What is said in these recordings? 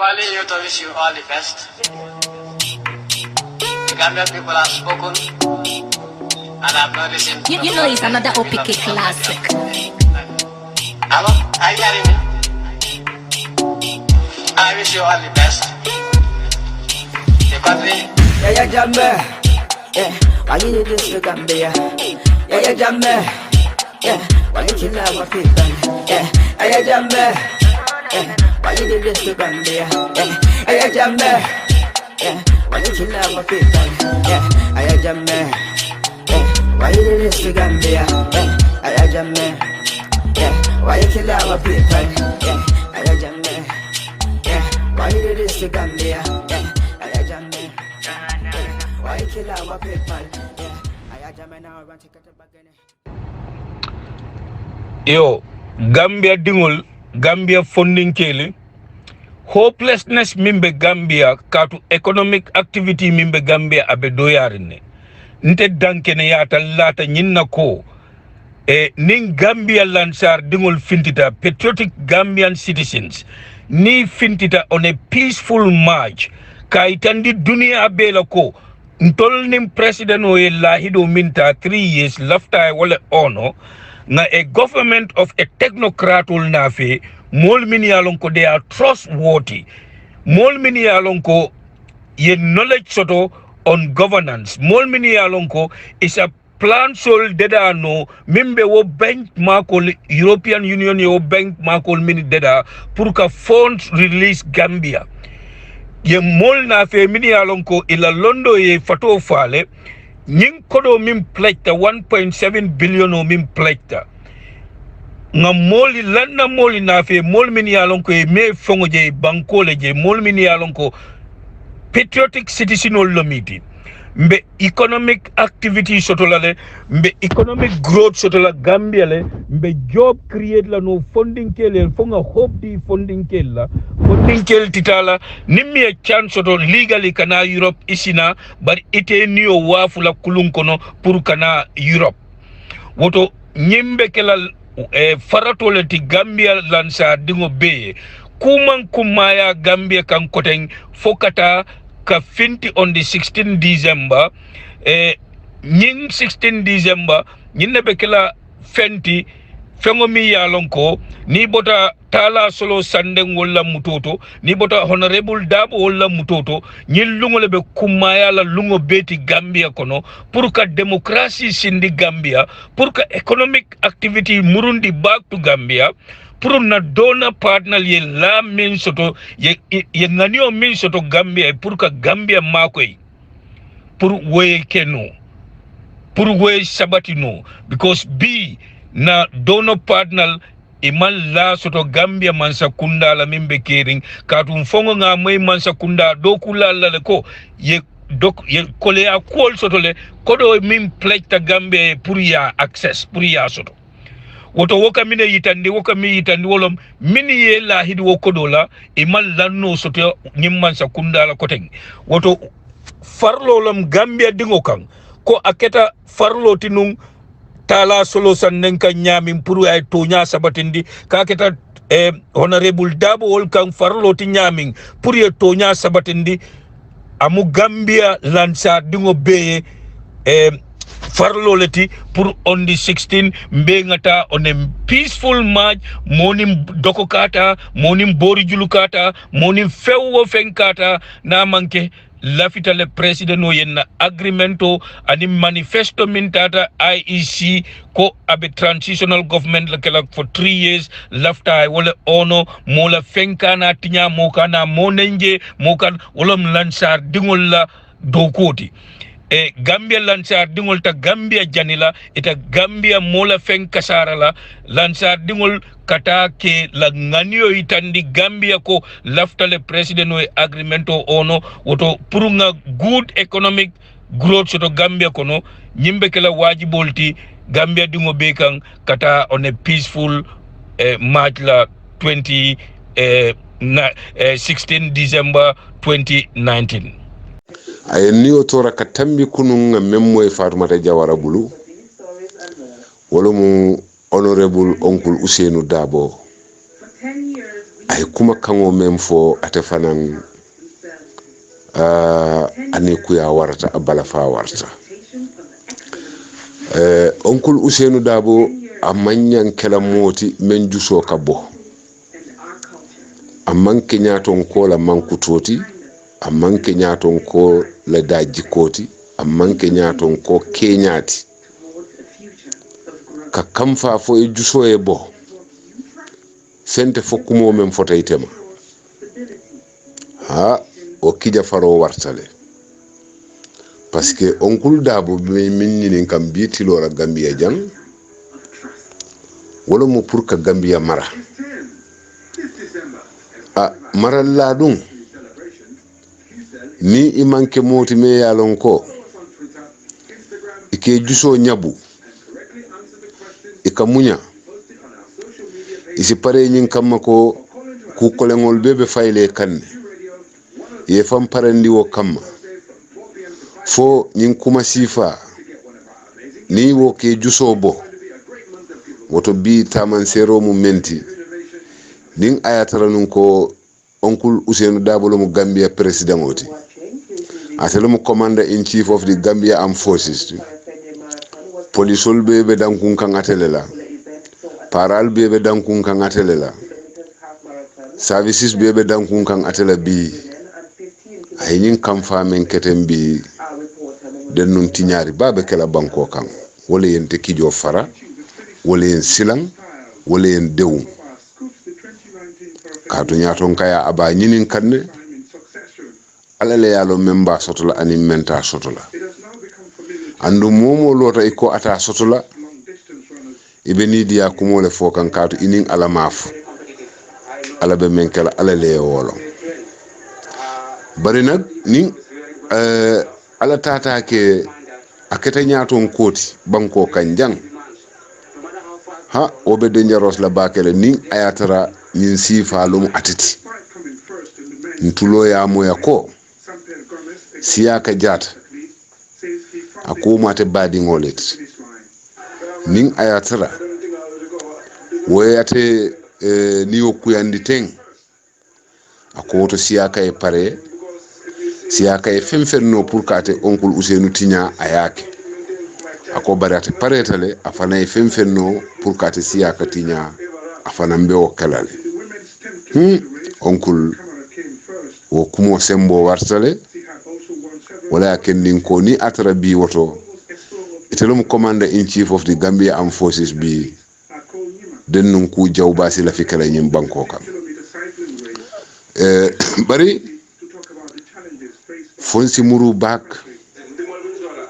Finally, you to wish you all the best. The Gambian people have spoken, and I've not listened. You know it's another OPK classic. Hello? Are you hearing me? I wish you all the best. The country. Yeah, Jambe. Yeah, why you do this to Gambia? Yeah, Jambe. Yeah, why you kill our people? Yeah, Jambe. Yeah, why you do this to Gambia? Yeah, Jambe. Yeah, why you kill our people? Yeah, Jambe. Yeah, why you do this to Gambia? Yeah, Jambe. Yeah, why you kill our people? Yeah, Jambe. Yeah, why you do this to Gambia? Yeah, Jambe. Why you kill our people? Yeah, Jambe now I want to cut it back in. Yo, Gambia dingol, Gambia funding kele, hopelessness mimbe Gambia katu economic activity mimbe Gambia abe doyarine. Nte dankene yata lata nyinna ko. Ning Gambia lansar dingol fintita patriotic Gambian citizens ni fintita on a peaceful march kaitandi dunia abela ko ntol nim president o lahido minta 3 years lafta wala ono na a government of a technocratul nafe mol mini alonko they are trustworthy mol mini alonko ye knowledge soto on governance mol mini alonko is a plan sol deda no mimbe wo bank makol European Union yo bank makol mini deda pour ka funds release Gambia ye mol na fe mini alonko ila londo ye fato fale nying kodo min plekta 1.7 billion o min plekta nga moli lanna moli na fe mol mini alonko e me fongo je bankole je mol mini alonko patriotic citizen lomiti mbe economic activity sotolale mbe economic growth sotola Gambia le mbe job create la no funding kele fonga hope di funding kele funding kele titala nimmi chance soto legally kana Europe isina bar ite niyo wafu la kulunkono pour kana Europe woto nyimbe kala faratole ti Gambia lansa dingo be kuman kumaya Gambia kan koteng fokata ka finti on the 16 December nying 16 December nyinne be kala fenti fengo mi yalonko ni bota tala solo sandeng wala mutoto ni bota honorable dabo wala mutoto nyil lungo lebe kumaya la lungo beti Gambia kono pour ka demokrasi sindi Gambia pour ka economic activity murundi back to Gambia pour na dona partner ye la min soto ye nganio min soto Gambia pour ka Gambia makoy pour we keno pour we sabatino because B na dona partner iman la soto Gambia mansa kunda la mimbe kering katum fongo nga moy mansa kunda doku la le ko ye dok ye kole a kol soto le kodo min plekta Gambia pour ya access pour ya soto woto woka mine yitandi woka mi yitandi wolom mini ye la hidi wokodola iman lanno soto nyimman sa kunda la koteng woto farlo lam Gambia dingo kan ko aketa farlo tinung tala solo sannen kan nyamin pour ay tonya sabatindi ka keta honorable dabo wol kan farlo ti nyamin pour ye tonya sabatindi amu Gambia lansa dingo beye farlo leti pour on the 16 mbengata on a peaceful march monim dokokata monim bori julukata monim fewwo fenkata na manke lafita le president o yenna agreemento ani manifesto mintata IEC ko abe transitional government la kala for 3 years lafta wala ono mola fenkana tinya mokana monenje mokan wolom lansar dingol la dokoti Gambia lansar dingol ta Gambia janila ita Gambia mola fen kasara la lansar dingol kata ke la nganio itandi Gambia ko lafta le president o agreemento ono woto purunga good economic growth soto Gambia kono nyimbe kala wajibolti Gambia dingo bekan kata on a peaceful march la 16 December 2019 ay niyo tora ka tambi kununga memmoy Fatoumata Jawara Bulu wala mu honorable uncle Ousainou Dabo ay kuma kango mem fo ate fanan ani kuya warta abala fa warta onkul Ousainou Darboe a manyan kala moti men juso ka bo a manke nyaton ko la mankutoti a manke nyaton ko la daji koti a manke nyaton ko kenyati ka kamfa fo e juso e bo fente fokkumo men fota itema ha o kija faro wartale parce que onkul Darboe be minni kam biitilo la Gambia jang wala mo pour ka Gambia mara mara la dum ni imanke moti me yalon ko ike juso nyabu ika munya isi pare nyin kamma ko ku kolengol bebe fayle kanne ye fam parandi wo kamma fo nyin kuma sifa ni wo ke juso bo woto bi taman sero mu menti nin ayatara nun ko onkul Ousainou Darboe mo Gambia president oti atelo mo commander in chief of the Gambia Armed Forces polisol bebe dankun kan atelela paral bebe dankun kan atelela services bebe dankun kan atela bi ay nyin kam famen keten bi den nun tiñaari babe kala banko kan wala yen te kijo fara wala yen silang wala yen dew kaatu ñaaton kaya aba ñinin kanne alale yalo memba sotola ani menta sotola andu momo lota ko ata sotola ibe ni dia kumole fo kan kaatu inin ala mafu ala be men kala alale wolo bari nak ni ala tata ke aketa ñaaton koti banko kan jang ha obe dangerous la bakele ni ayatara nin sifa lum atiti ntulo ya moya ko siyaka jata akuma te badi ngolet nin ayatara woyate ni okuyandi teng akoto siyaka e pare siyaka e femfenno pour kate onkul Ousainou tinya ayake ako barate paretale afana e femfenno pour kate siyaka tinya afana mbe o kalale onkul wo kumo sembo wartale wala kendin ko ni atara bi woto itelum commander in chief of the Gambia Armed Forces bi den nun ku jawbasi la fikala nyim banko kan bari fonsi muru bak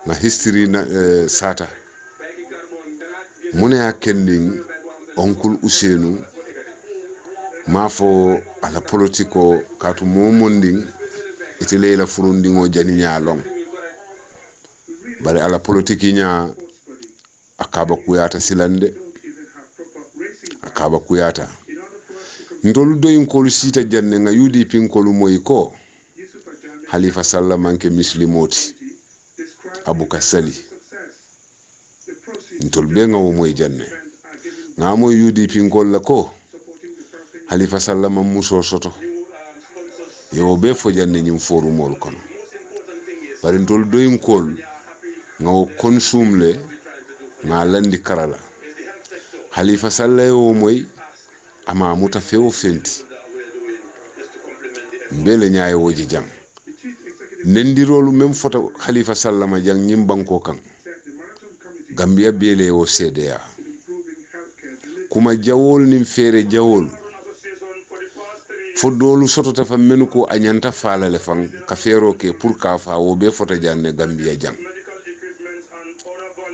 na history na sata mune ya kendin onkul Ousainou mafo ala politiko katu momonding itele la furundingo jani nyalong bari ala politiki nya akaba kuyata silande akaba kuyata ndolu doyin ko sita janne nga UDP ko lu moy ko Halifa Sallah manke muslimoti Abu Kasali ntol be nga moy janne nga moy UDP ko la ko Halifa Sallah mam muso soto yo be fo janne nyim foru mol kono bari ntol doyin kol nga consumle nga landi karala Halifa Sallah yo moy ama muta fewo fenti bele nyaaye woji jang nendirolu mem foto Halifa Sallah ma jang nyim banko kan Gambia bele o CDA kuma jawol nim fere jawol fodolu soto ta fa menu ko anyanta falale fan ka fero ke pour ka fa wo be foto janne Gambia jang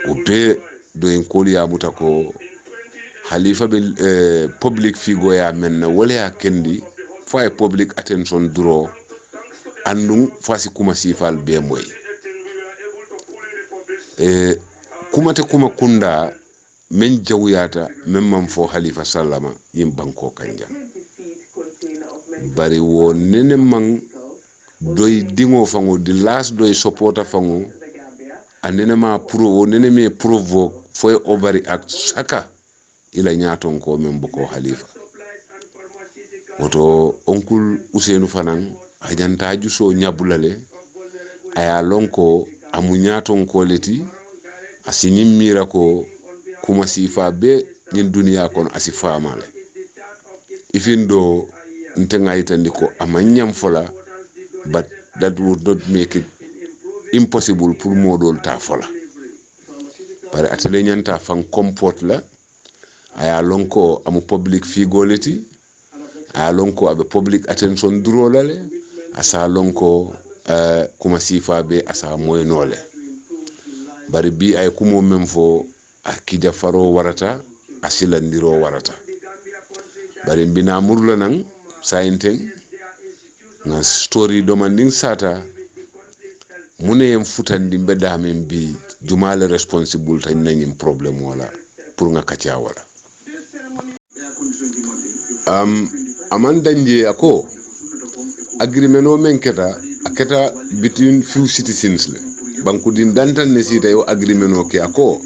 o be do en koli ya muta ko Halifa be public figure ya men wala ya kendi fo ay public attention draw andum fasi kuma sifal be moy kuma te kuma kunda men jawyata men man fo Halifa Sallama yim banko kanja bari wo nene man doy dingo fango di last doy supporta fango anene ma pro nene me provoke foy ovary act saka ila nyaton ko men boko Halifa woto onkul Usenu fanan ajanta juso nyabulale aya lonko amu nyaton koleti asinyim mira ko kuma sifa be nyin duniya kon asifa male ifindo ntenga itandi ko amanyam fola, but that would not make it impossible pour modol ta fola bare atale nyanta fan comport la aya lonko amu public figoleti aya lonko abe public attention durolale asa lonko kuma sifa be asa moyenole bari bi ay kumo memfo akija faro warata asilandiro warata bari mbina murla nan sainteng na story demanding sata mune yem futandi mbeda men bi jumale responsible tan nanyim problem wala pour nga katia wala aman danje ako agreement o men keta aketa between few citizens le banku din dantan ne sita yo agreement o ke ako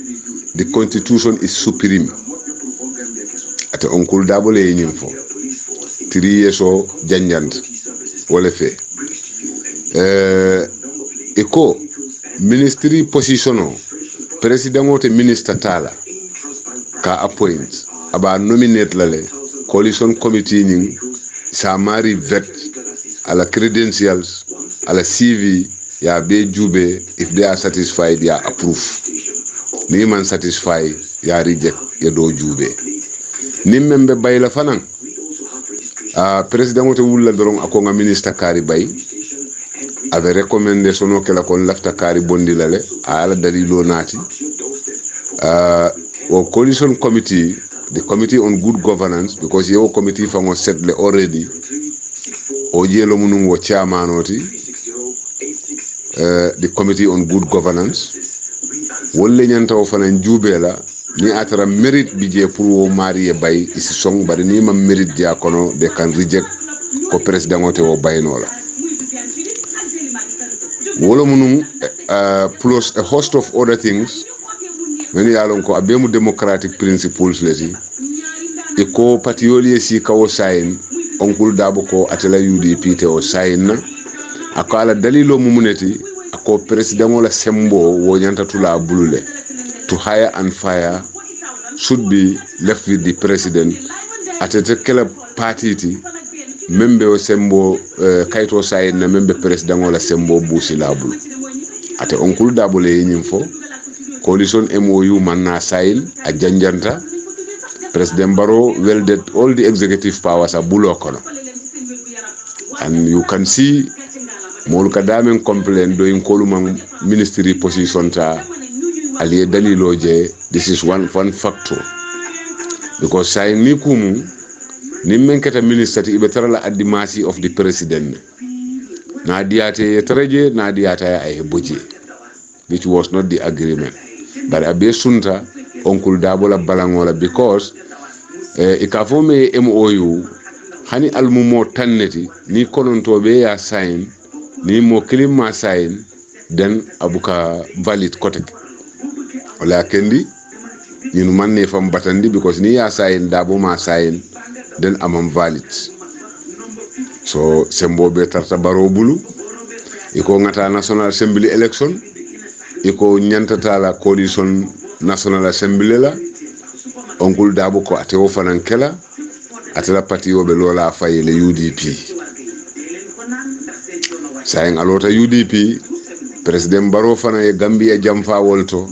the constitution is supreme ate onkul dabole yenyim fo 3 years o janjant wala fe eko ministry position o president o te minister tala ka appoint aba nominate lale coalition committee ning sa mari vet ala credentials ala CV ya be jube, if they are satisfied ya approve, ni man satisfied ya reject ya do jube ni membe bayla fanan president wote wulla doron akonga minister kari bay ave recommendation o kala kon lafta kari bondi lale ala dalilo nati o coalition committee, the committee on good governance, because your committee fango settle already o jelo munum wo chairman oti the committee on good governance wolle nyanta o fanan jubela ni atara mérite bije pour wo marié bay isi song bari ni ma mérite dia kono they can reject ko president ote wo baynola wolo munum plus a host of other things men yalon ko abemu democratic principles leti e ko patioli si kawo sign onkul dabo ko atela UDP te o sign na akala dalilo mumuneti ako president wala sembo wo nyanta tula bulule to hire and fire should be left with the president atete kala party ti membe o sembo kaito sign na membe president wala sembo busi labulu ate onkul dabo le nyimfo coalition MOU manna sign a janjanta President Barrow welded all the executive powers a bulokono, and you can see Molka Damen complain doing Kolumang ministry position ta aliye daliloje. This is one factor, because say ni kumu ni menketa minister ibetarala at the mercy of the president na diate treje na diata ya boje, which was not the agreement. But abe sunta onkul dabola balangola because ikafome MOU hani almumo tanneti ni konontobe ya sign ni mo klima sign den abuka valid kotek wala kendi ni manne fam batandi because ni ya sign dabo ma sign den amam valid. So sembo be tarta baro bulu iko ngata national assembly election iko nyantata la coalition national assembly la onkul dabo ko atewo fanan kela atela parti obe lola fayele UDP saying alota UDP president Barrow fana e Gambia jamfa wolto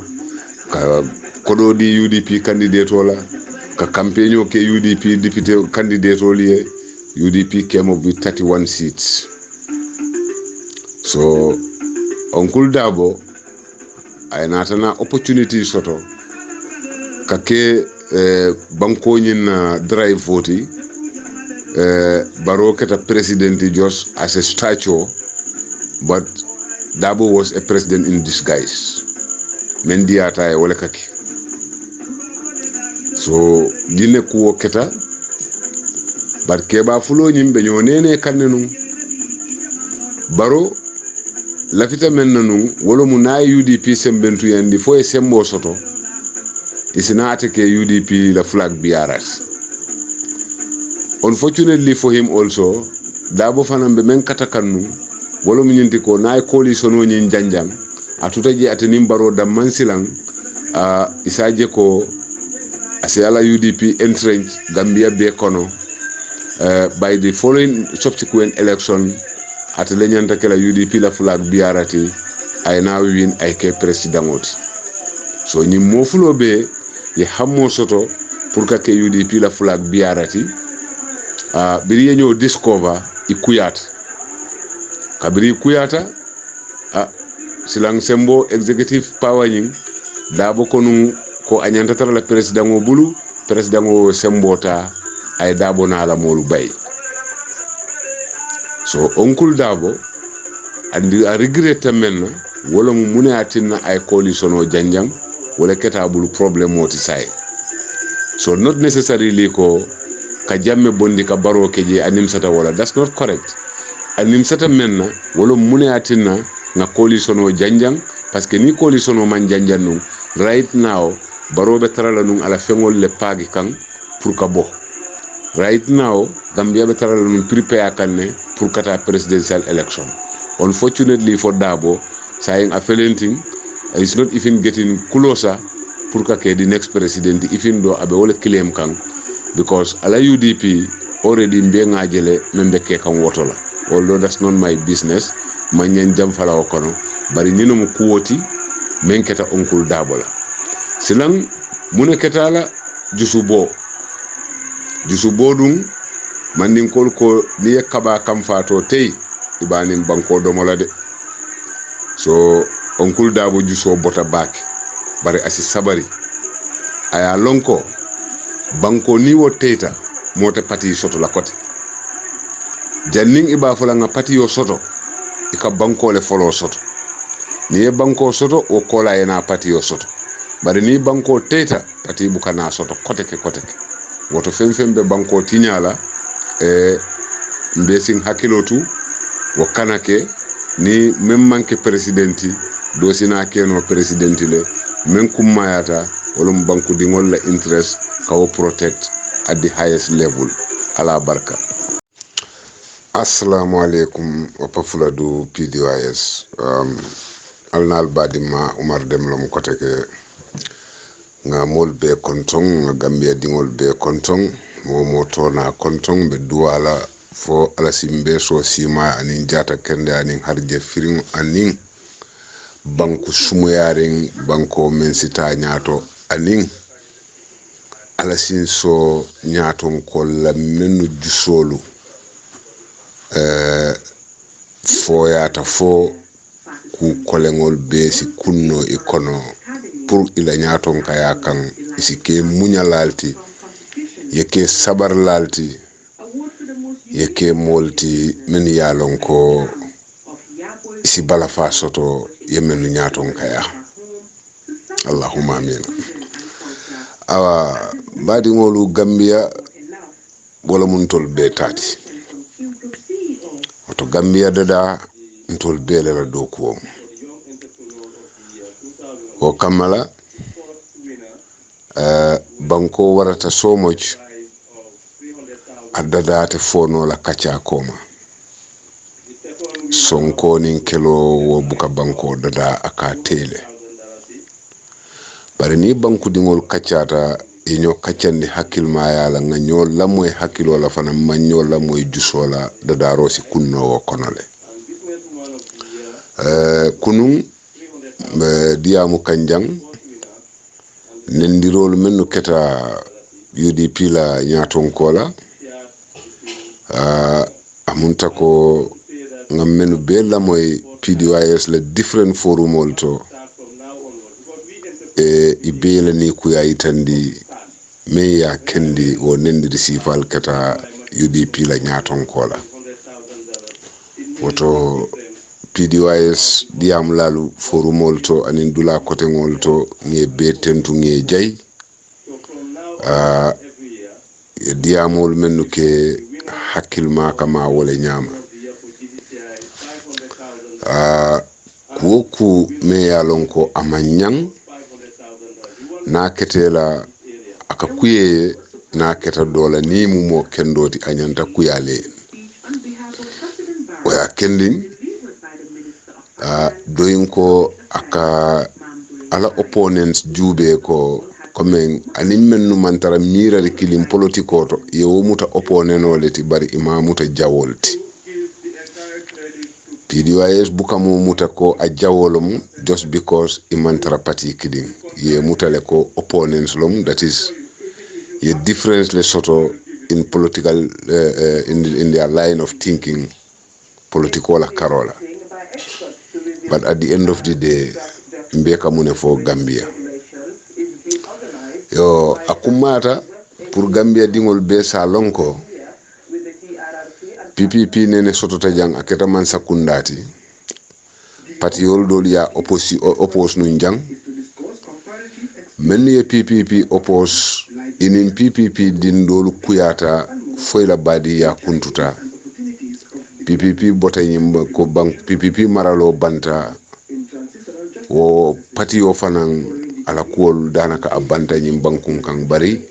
ka kodo di UDP candidate wala ka campaign o ke UDP député candidate oli UDP came up with 31 seats. So onkul dabo ay natana opportunity soto kake banko nyin drive vote Barrow keta president just as a statue, but Dabo was a president in disguise. Mendiata wala kaki. So gine kuo keta but keba fulo nyimbe nyonene kanenu Barrow lafita mennanu wolo munay UDP sembentu yandi fo e sembo soto isina ateke UDP la flag biaras Unfortunately for him also, Dabo Fanambe men katakannu, wolo minyinti ko na coalition o nyin janjang, atutaji atenim baro da mansilang, isaje ko asiala UDP entrench Gambia be kono, by the following subsequent election, at lenyanta kela UDP la flag biarati, I now win IK president. So ni mofulo be, ye hammo soto, pour que UDP la flag biarati, biri ñoo discover ikuyata kabiri ikuyata silang sembo executive power ñing dabo konu ko anyanta tara la president o bulu president o sembota ay dabo na la molu bay so onkul dabo andi a regret men wala mu mune atinna ay coalition o janjang wala keta bulu problem moti say so not necessarily ko ka jamme bondi ka baro keje anim sata wala, that's not correct. Anim sata menna wala mune atina nga coalition o janjang parce que ni coalition o man janjang nung right now baro be tarala nung ala fengol le pagi kang pour ka bo right now Gambia be tarala nung prepare kanne pour kata presidential election. Unfortunately for Dabo saying a felenting is not even getting closer pour ka ke the next president even though abe wala claim kang because ala UDP already mbe ngajele membe ke kan wotola, although that's not my business manyen jam fala okono bari nino mu kuwoti men keta onkul Dabola silang mune ketala jusubo dum mandin kol ko ni kaba kam fato tey ibanin banko domola de so onkul Dabo juso bota back bari asi sabari aya lonko banko ni wo teta mote pati soto la kote janning iba fula nga pati yo soto ika banko le folo soto ni e banko soto o kola ena pati yo soto bari ni banko teta pati bukana soto kote ke woto fembe banko tinyala mbesing hakilotu wo kanake ni memmanke presidenti do sina keno presidenti le men kummayata wolum banku dingol la interest kawo protect at the highest level ala barka. Assalamu alaikum wa pafula du PDOIS alnal badima Umar Demlom koteke nga mol be kontong nga Gambia dingol be kontong mo tona kontong be duwala fo ala simbe so sima anin jata kende anin harje firing anin banku sumuyaring banko mensita nyato anin ala sin so nyaton ko la menu jusolu fo yata fo ku kolengol be si kunno ikono pour ila nyaton kaya kan isike munya lalti yeke sabar lalti yeke molti men yalon ko isi bala fa soto yemenu nyaton kaya Allahumma amin. Awa badi ngolu Gambia wala mun tol be tati to Gambia dada ntol be la do ko o kamala banko warata so much adada te fono la kacha koma sonko nin kelo wo buka banko dada aka tele bari ni banku dingol kaccata inyo kaccandi hakkil ma yala nga ñoo lamoy hakkilo la fana ma ñoo lamoy jusola dada rosi kunno wo konole kunun diamu kanjang nendirol menno keta UDP la nyaton kola amunta ko ngam menu be lamoy PDOIS la different forum olto ibela ni kuya itandi me ya kendi o nendiri sifal kata UDP la nyaton kola woto PDOIS diam lalu forumol to anin dula kote ngol to nge betentu nge jay diamol mennu ke hakkil ma kama wala nyama kuoku me ya lonko amanyang na ketela aka kuye na keta dola ni mu mo kendoti anyanta kuyale waya kending doyin ko aka ala opponents jube ko comme anim mennu mantara mira kilim politiko to ye womuta opponent oleti bari imamuta jawolti PDOIS bukamo muta ko a jawolum just because imantara party kiding ye mutale ko opponents lom, that is ye difference le soto in political in their line of thinking political la karola, but at the end of the day mbeka mune for Gambia yo akumata pour Gambia dingol be sa lonko PPP nene soto tajang aketa man sakundati parti yol dol ya oppose nu njang men ye PPP oppose inin PPP din dol kuyata foyla badi ya kuntuta PPP bota nyimba ko bank PPP maralo banta wo parti yo fanan ala kuwol danaka abanta nyim bankun kan bari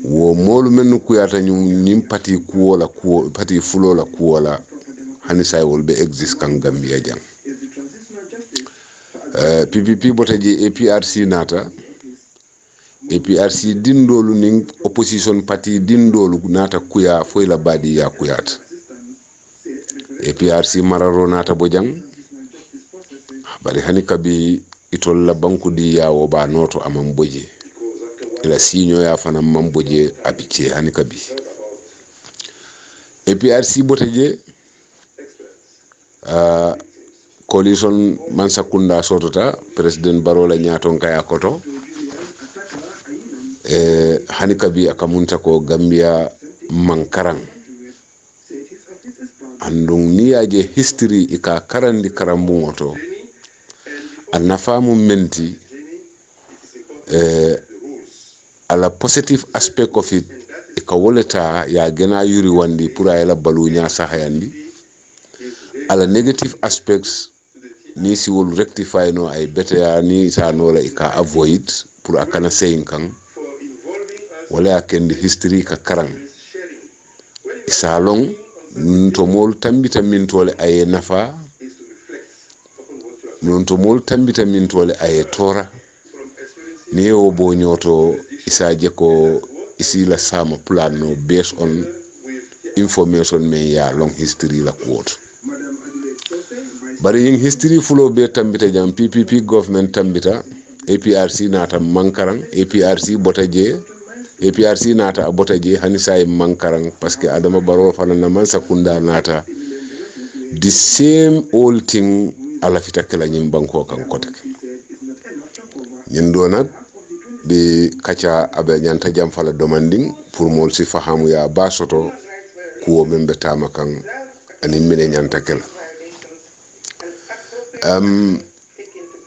wo molu men kuyata nyim parti kuwola kuwo parti fulola kuwola hani say wol be exist kan Gambia jang PPP bota je APRC nata APRC dindolu ning opposition party dindolu nata kuya foyla badi ya kuyata APRC mararo nata bojang bari hani kabi itol la banku di yawo ba noto amam boje ila sinyo ya fana mamboje apiche hani kabi APRC botaje coalition mansakunda sotota president barola nyaton kaya koto hani kabi akamunta ko Gambia mankarang andung niyaje history ika karandi karambungoto anafamu menti ala positive aspect of it ika woleta ya gena yuri wandi pura ela balunya sahayandi ala negative aspects ni si wol rectify no ay better ya ni sa no la ika avoid pour akana saying kan wala akendi history ka karang isa long to mol tambita min tole ay nafa non to mol tambita min tole ay tora ni o bo nyoto isaje ko isi la sama plan no based on information me ya long history la quote bari in history fulo be tambita jam PPP government tambita APRC nata mankarang APRC botaje APRC nata botaje hani say mankarang parce que Adama Barrow fana na man sakunda nata the same old thing ala fitakela nyim banko kan kotek ñendo nak di kacha abe nyanta jam fala demanding pour mol si fahamu ya basoto ko membe tamakan ani mine nyanta kel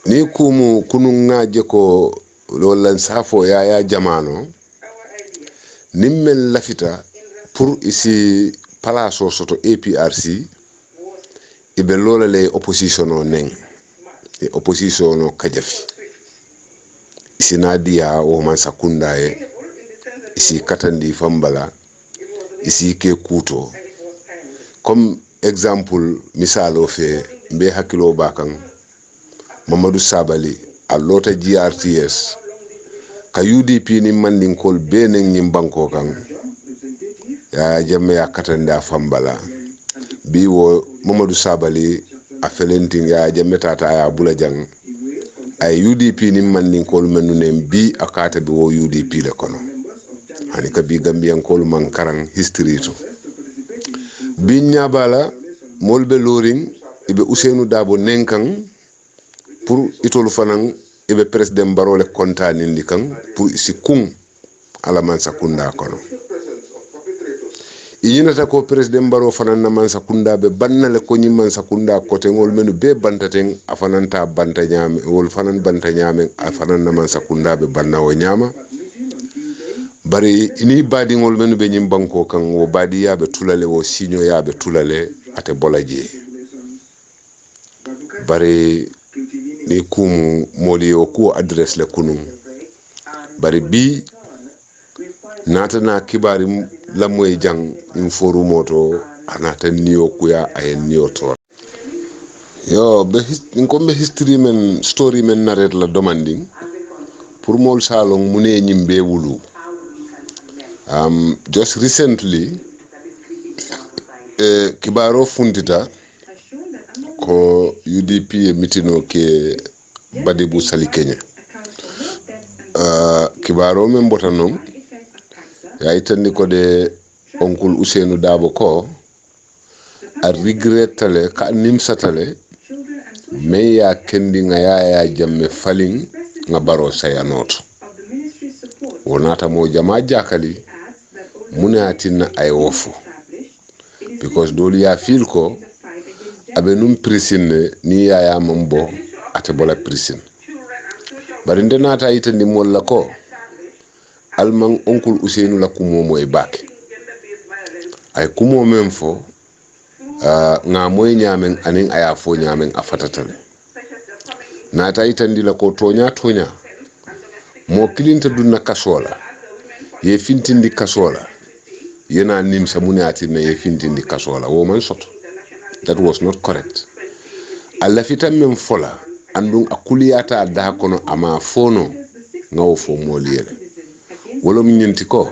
ni kumu kunu ngaje ko lolan safo ya jamano nimmel lafita pour isi palaso soto APRC ibe lola le opposition o neng e opposition o kajafi isi nadia o man sakunda isi katandi fambala isi ke kuto comme exemple misalo fe mbe hakilo bakan Mamadou Sabali a lota GRTS ka UDP ni mandin kol benen nyim banko kan ya jamme ya katanda fambala bi wo Mamadou Sabali a felenting ya jamme tata ya bulajang ay UDP ni mandin kol menunem bi akata bi wo UDP le kono hani ka bi Gambian kol man karang history to bi nyabala molbe loring ibe Ousseynou Dabo nenkan pour itolu fanan ibe president Barrow le kontani ndi kan pour isi kun ala man sakunda kono inyinata ko president Barrow fanan na man sakunda be bannale ko nyi man sakunda kote ngol menu be bantaten afananta banta nyame wol fanan banta nyame afanan na man sakunda be banna o nyama bari ini badi ngol menu be nyim banko kan wo badi yabe tulale wo sinyo yabe tulale ate bolaje bari ni kumu moli o ku address le kunun bari bi natana kibari la moy jang in foru moto anata niyo kuya ay niyo tor yo be ngombe history men story men naret la demanding pour mol salong mune nyimbe wulu just recently kibaro funtita ko UDP mitino ke Badibu Sali Kenya kibaro men botanom ya itandi ko de onkul Ousainou Dabo ko a regretale ka nimsatale me ya kendi nga ya jamme falling nga baro sayanoto wonata mo jama jakali munatina ay wofu because doli ya feel ko abe num prisine ni ya mambo ate bola prisine bari ndenata itandi molla ko alman onkul Ousainou la kumo moy bak ay kumo mem fo nga moy nyamen anin aya fo nyamen afatatale nata itandi la ko tonya mo kilinta dunna kasola ye fintindi kasola yena nimsa munati na ye fintindi kasola wo man soto that was not correct alla fitam mem fola andun akuliyata da kono ama fono ngawo fo moliyele wolom nyenti ko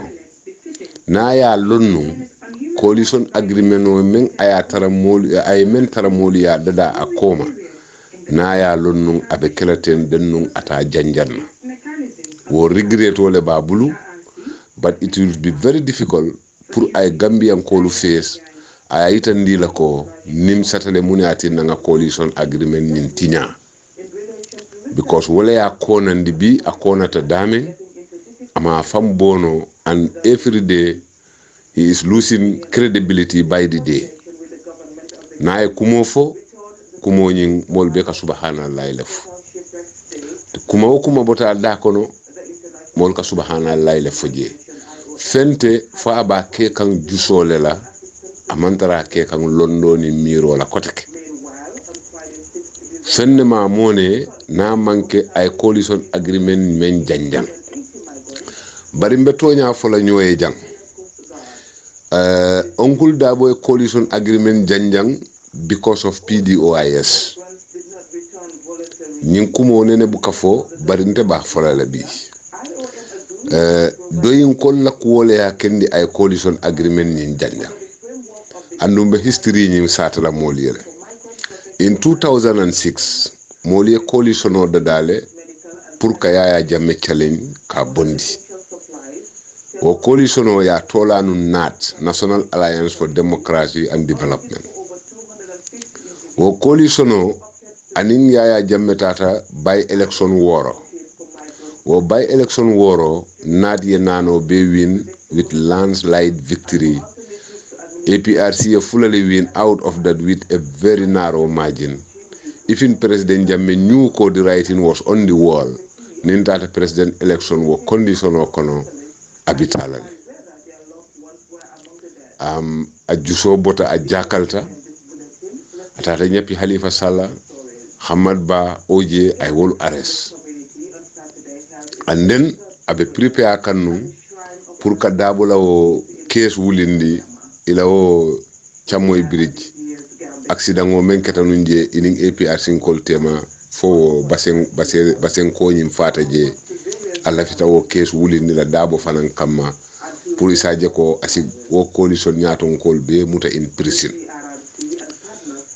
na ya lonnu coalition agreement no men aya taramoli ay men taramoli ya dada akoma na ya lonnu abe kelaten dennun ata janjanna wo regret wole babulu but it will be very difficult pour ay Gambian kolu face ay itandi la ko nim satale munati nga coalition agreement nin tinya because wole ya konandi bi akonata dame ama fam bono and every day he is losing credibility by the day nae kumo fo kumo nyin molbe ka subhanallahi lef kuma bota da kono mol ka subhanallahi lef je fente fa ba ke kan jusole la amantara ke kan londo ni miro la koteke fenne ma mone na manke ay coalition agreement men janjang bari mbetonya fo la ñoye jang Uncle Dabo coalition agreement janjang because of PDOIS ñing kumo nene bu kafo bari nte ba fola la bi doyin kolla ko wole ya kendi ay coalition agreement ñin janjang andum be history ñim satala moliyele in 2006 moliye coalition o dadale pour ka Yaya Jammeh challenge ka bondi o coalition o ya tolanu NAD National Alliance for Democracy and Development o coalition o anin Yaya Jammeh tata by election woro o by election woro NAD ye nano be win with landslide victory APRC fully win out of that with a very narrow margin. Even President Jammeh knew co the writing was on the wall nintata president election wo condition o kono abitalale a juso bota a jakalta atata nyapi Halifa Sallah Hamad Ba Oje ay wolu arrest and then abe prepare kanu pour ka dabola o case wulindi ila o chamoy bridge accident o men keta nunje inin APRC kol tema fo basen ko nyim fata je alla fita o case wulindi la dabo fanan kamma pour isaje ko asi wo coalition nyaton kol be muta in prison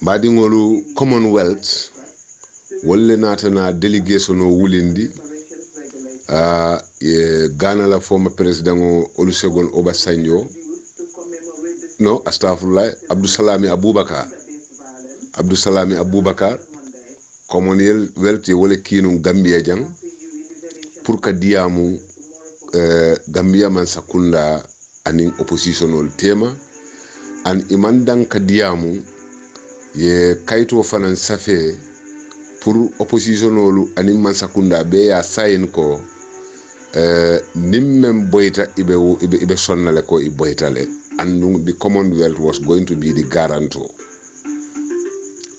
badi ngolu Commonwealth wolle natana delegation o wulindi Ghana la former president Olusegun Obasanjo no astaghfirullah Abdousalami Abubakar Commonwealth wole kinu Gambia jang pour ka diamu Gambia man sakunda anin oppositional tema an imandan ka diamu ye kaito fanan safe pour oppositionolu anin man sakunda be ya sign ko nimmem boyta ibe sonnale ko iboytale and the Commonwealth was going to be the guarantor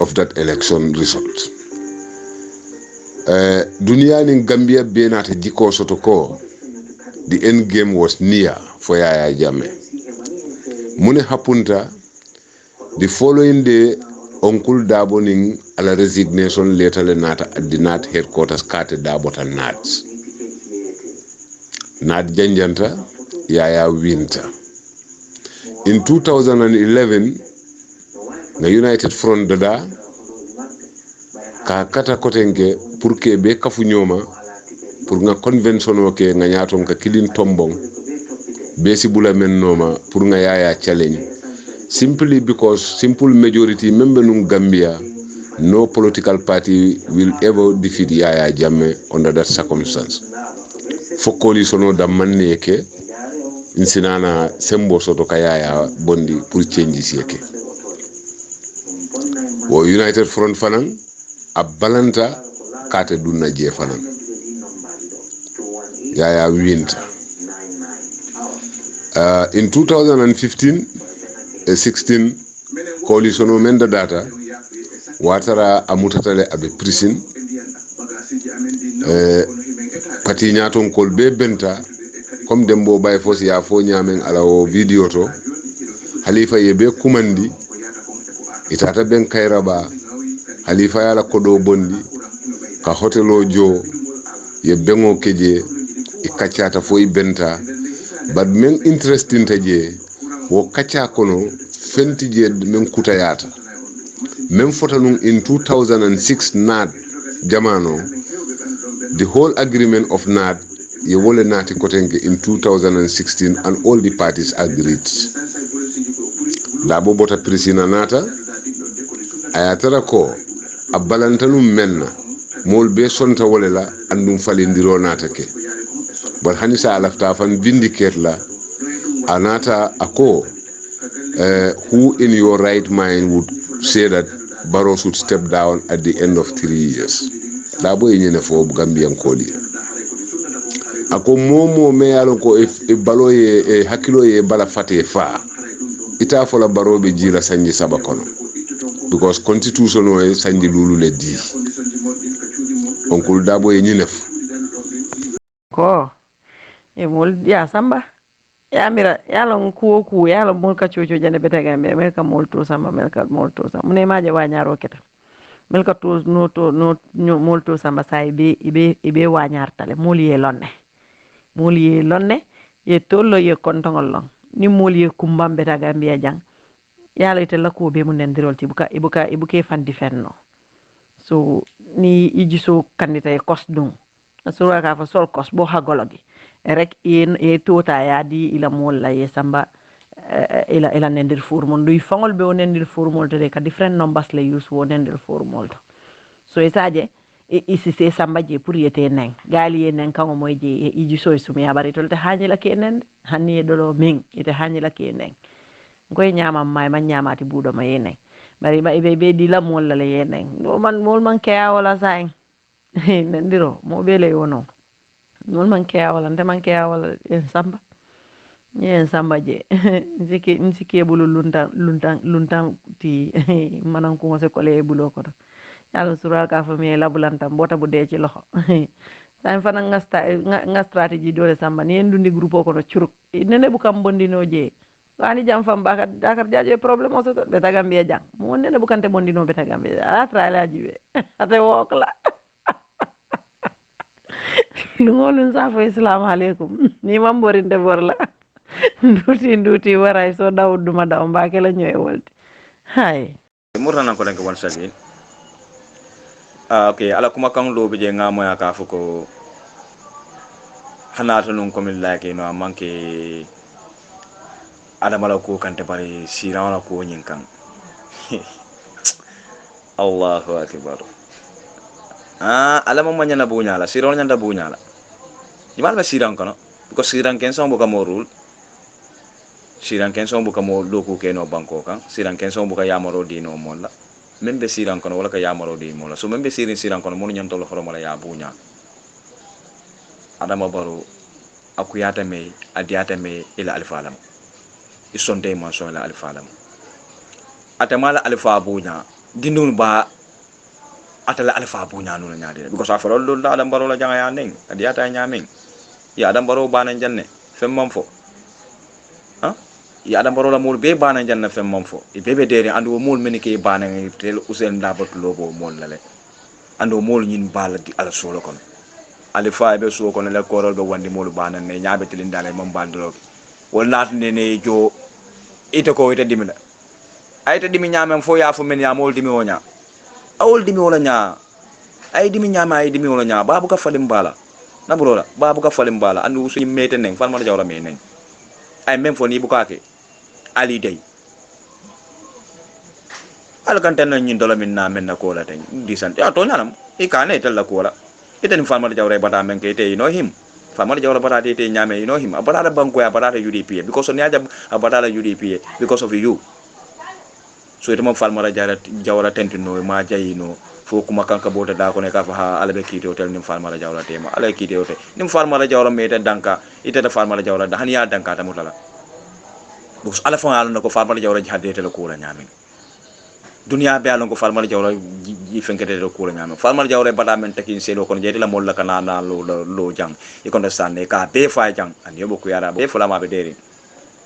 of that election result. Dunia nin Gambia benata jiko soto ko the end game was near for Yaya Jammeh. Mune hapunta the following day Uncle Dabo ning ala resignation letter le nata at the NAT headquarters kate Dabo ta NAT janjanta Yaya winter. In 2011 na United Front dada ka kata kotenke pour que be kafu nyoma pour nga convention ke nga nyaton ka kilin tombong be si bula men noma pour nga Yaya challenge simply because simple majority member nung Gambia no political party will ever defeat Yaya Jammeh under that circumstance fo coalition da manne ke insinana sembo soto ka Yaya bondi pour change sieke wo United Front fanan a balanta kate dunna je fanan Yaya winter. In 2015 16 coalition o menda data watara amutatale abe prison pati nyaton kol be benta comme dembo bay fosi ya fo nyamen ala o video to halifa yebe kumandi itata ben kayraba halifa yala kodo bondi ka hotelo jo ye bengo keje e kacata fo i benta bad men interesting taje wo kacha kono fenti je men kutayata men fota nun in 2006 NAD jamano the whole agreement of NAD ye wole nati kotenke in 2016 and all the parties agreed Dabo bota prisina nata ayatara ko abalantanum menna mol be sonta wolela andum falindiro nata ke but hanisa alafta fan vindicate la anata ako who in your right mind would say that Barrow should step down at the end of 3 years Dabo yenyene fo Gambian koli ako momo me yalo ko e balo ye hakilo ye bala fate fa ita fola Barrow be jila sanji sabakono because constitution o sanji lulu le di Uncle Dabo yenyene ko e mol ya samba ya mira ya lon ku ya lon mol ka chocho jane beta gambe mel ka mol to samba mel ka mol to samba mune maje wa nyaro keta mel ka to no mol to samba sai be wa nyar tale mol ye lonne ye tollo ye kontongol lon ni mol ye kumbam beta gambe jang ya la itela ko be mun ndirol ti ibuka fandi fenno so ni ijiso kandita e kosdum asura ka fa sol kos bo hagologi rek e tota ya di ila molla ye samba ila nendir furmol duy fangol be nendir furmol to de ka different numbers le use wo nendir furmol to so isaje isi se samba je pour yete nen gali ye nen kango moy je iji soy sumi ya bari to te hanila ke nen hanni dolo min ite hanila ke nen ngoy nyama may man nyamati budo ma yenen bari ba be di la molla le yenen no man mol man ke wala sain nendiro mo bele wono non man ke wala nde man ke wala en samba je nziki bulu luntan ti manan ko se ko le bulo ko yalla sura ka fa mi labulanta mbota bu de ci loxo tan fa nga strategy dole samba ni endundi groupe ko no curuk nene bu kam bondino je wani jam fam baka dakar jaaje problème o so be tagambe jang mo nene bu kante bondino be tagambe ala trala jibe ate wokla lungolun safo assalamu alaikum ni mamborinde borla nduti waray so dawduma daw mbake la ñoy wolti hay murna ko lenko wan sagin okay ala kuma kan lobe je ngamo ya ka fuko hanato non comme like no manke adamala ko kante bari sirawala ko nyinkan Allahu akbar ala mamma nyana bunyala siron nyanda bunyala jimal ba siran kono because siran ken son buka morul siran ken son buka mo doku ke no banko kan siran ken son buka yamaro di no molla membe siran kono wala ka yamaro di molla so membe siran kono mon nyanto lo horomo la ya bunya adama baro akuyata me adiata me ila alfalam isonde man so ila alfalam atamala alfa bunya dinun ba atala alfa bunya no nyaade because afaro do da baro la janga ya nen adiata nyamen ya adam baro bana janne fem mam fo ha ya adam baro la mol be bana janne fem mam fo e bebe dere andu mol men ke bana tel usen da bat lobo mol la le ando mol nyin bala di ala solo kon ali fa be so kon le korol be wandi mol bana ne nyaabe tilin dale mam bandiro wala ne ne jo ite ko ite dimina ayta dimi nyamem fo ya fo men ya mol dimi wonya awol dimi wala nya ay dimi nyama ay dimi wala nya babu ka falim bala na burola babu ka falim bala andu su mete neng fal ma jawra me neng ay même fo ni bu kaake ali day al kan tan nyin dola min na men na ko la tan di sant ya to nyanam e kane tel la ko la ite ni fal ma jawra bata men ke te no him fal ma jawra bata te nyame no him abata banko ya bata UDP because on ya abata UDP because of you so ite mom fal ma jawra tentino ma jayino fo kuma kanka bota da ko ne ka fa ala be kiti hotel nim farma la jawra tema ala kiti hotel nim farma la jawra meta danka ite da farma la jawra da haniya danka ta mutala bus ala fa ala ko farma la jawra jihade te ko la nyami dunya be ala ko farma la jawra ji fenkete te ko la nyami farma la jawra bada men takin selo ko jeti la mol la kana na lo jang e ko understand ka be fa jang an yobo ko yara be fula ma be deri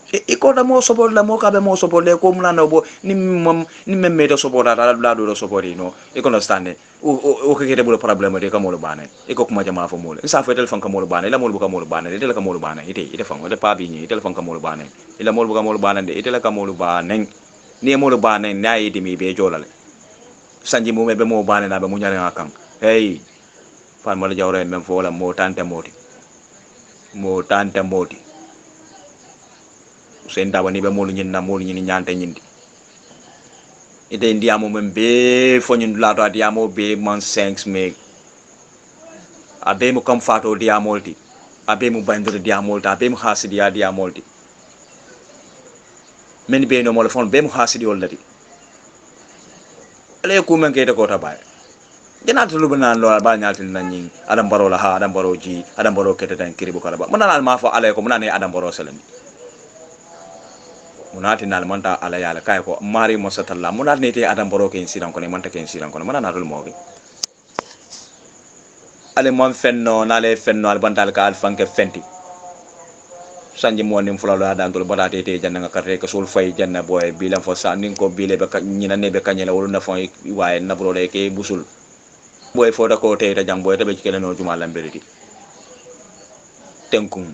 e ko da mo support la mo ka be mo support le ko muna no bo ni memme do support da la do support no e ko understand o ke kete bo problème de ka mo lo bane e ko kuma jama fo mo le sa fa tel fan ka mo lo bane la mo bu ka mo lo bane de la ka mo lo bane ite fan de pa bi ni ite fan ka mo lo bane ila mo bu ka mo lo bane de ite la ka mo lo bane ni mo lo bane na yi dimi be jolale sanji mo be mo bane na be mu nyare kan hey fan mo la jawre même fo la mo tante moti sen tawa ni be molu nyin na molu nyin nyante nyindi ite ndiamo men be fo nyin lato adiamo be man 5 meg abe mu kam fato diamolti abe mu bandur diamolta abe mu hasidi diamolti men be no mol fon be mu hasidi wollati ale ku men kete ko tabay gena tulu bana lo ba nyaltin nan nyin adam baro la ha adam baro ji adam baro kete tan kiri bu kala ba manal ma fo ale ko manane adam baro salami munati nal manta ala yala kay ko mari mo satalla munat nete adam boro ke insiran ko ne manta ke insiran ko manana dul mogi ale mon fenno nale fenno al bantal ka al fanke fenti sanji mo nim fulalo adam dul badate te janna nga karte ko sul fay janna boy bi lam fo sa nin ko bi le be ka nyina ne be kanyela wolu na fon waye na bro le ke busul boy fo da ko te ta jang boy te be ci kele no juma lamberiti tenkum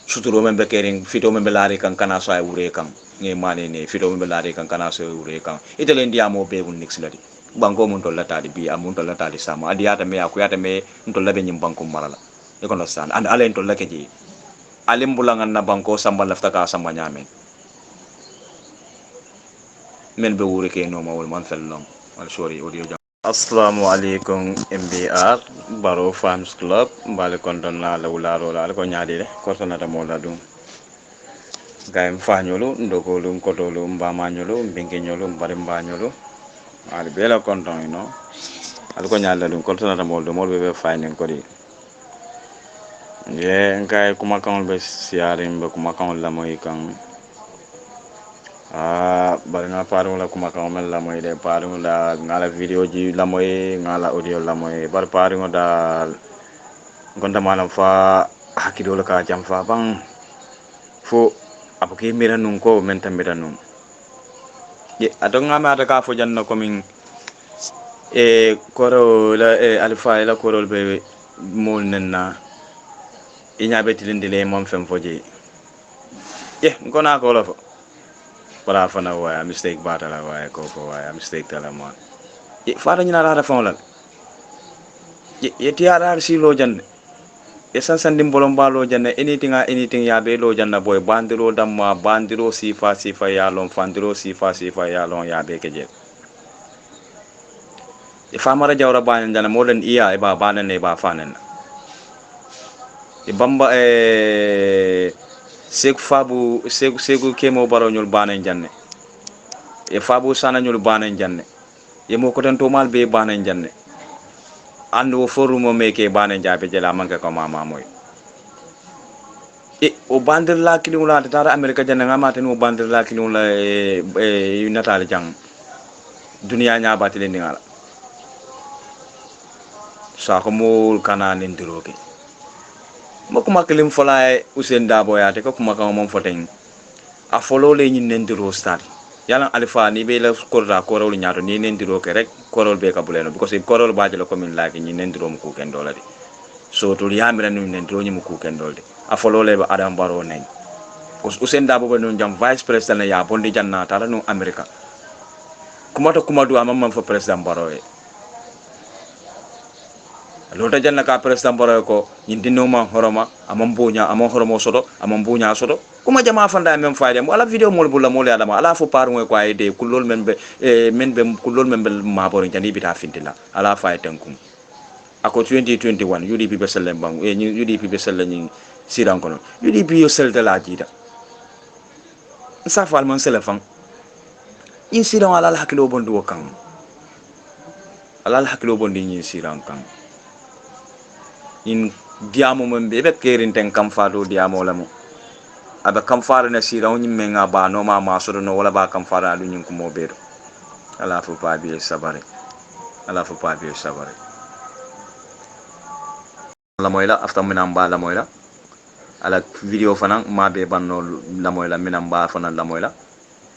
suturo men be kering fito men be lari kan kana so ay wure kan nge mane ne fito men be lari kan kana so wure kan itelen diamo be bun nix ladi banko mun to latadi bi amun to latadi sama adiata me akuyata me to labe nyim banko marala e kono san and alen to lakeji alim bulangan na banko samba lafta ka samba nyame men be wure ke no mawol man fellong wal sorry audio assalamu alaikum mbr baro fans club mbale konton na la wularo la ko nyaade de ko sonata mo la dum gaim fañolu ndogolu kotolu mbamañolu mbingeñolu mbare mbañolu ali bela konton ino al ko nyaade dum ko sonata mo do mo be faynen ko di ye ngay kuma kan be siarim be kuma kan la moy kan bari nga paru la kuma ka mel la moy de paru la ngala video ji la moy ngala audio la moy bar paru da gonda malam fa hakido la ka jam fa bang fo abuke mira nun ko men tamira nun ye adonga ma da ka fo janna ko min e koro la alfa la koro be mol nenna inya betilinde le mom fem foje ye ngona ko la fo para fana waya mistake batala waya ko waya mistake tala mo e fara nyina rara fon la ye tiara si lo jande e san dimbolom ba lo jande anything ya be lo janna boy bandiro damma bandiro sifa ya lon fandiro sifa ya lon ya be keje e famara jawra banen jana molen iya e ba banen e ba fanen e bamba segu fabu segu kemo baro nyul banen janne e fabu sana nyul banen janne e mo ko tan to mal be banen janne ando forumo meke banen jabe jela manka ko mama moy e o bandir la kili wala tara america janne ngama tan o bandir la kili wala e natal jang dunia nya batile ngala sa ko mol kana nin diroke mo kuma kelim fola Usain Dabo ya te ko kuma kan mon foten a folo le nyin nendiro start yala alfa ni be la korra korol nyaato ni nendiro ke rek korol be ka buleno because korol baaje la commune la ke nyin nendiro mu ko ken dolari so to yamira ni nendiro nyi mu ko ken dolde a folo le ba Adam Barrow nen Usain Dabo be non jam vice president ya bondi janna tala no America kuma to kuma du amam fa president Barrow e lota janna ka president Barrow ko yindino ma horoma amam bunya amam horomo sodo amam bunya sodo kuma jama fanda men faade mo ala video mol bulla mol adama ala fo par mo ko ayde kulol membe kulol membe ma borin jani bita fintila ala faayten kum ako 2021 UDP be sellen bang UDP be sellen ni siran kono UDP yo selte la jida sa fal man sele fang in siran ala hakilo bondi wakam ala hakilo bondi ni siran kan in diamo men be kerin ten kam faado diamo lamo aba kam faara na sira woni menga ba no ma soro no wala ba kam faara du nyin ko mo bedo ala fu pa bi sabare la moyla afta minam ba la moyla ala video fanan ma be banno la moyla minam ba fanan la moyla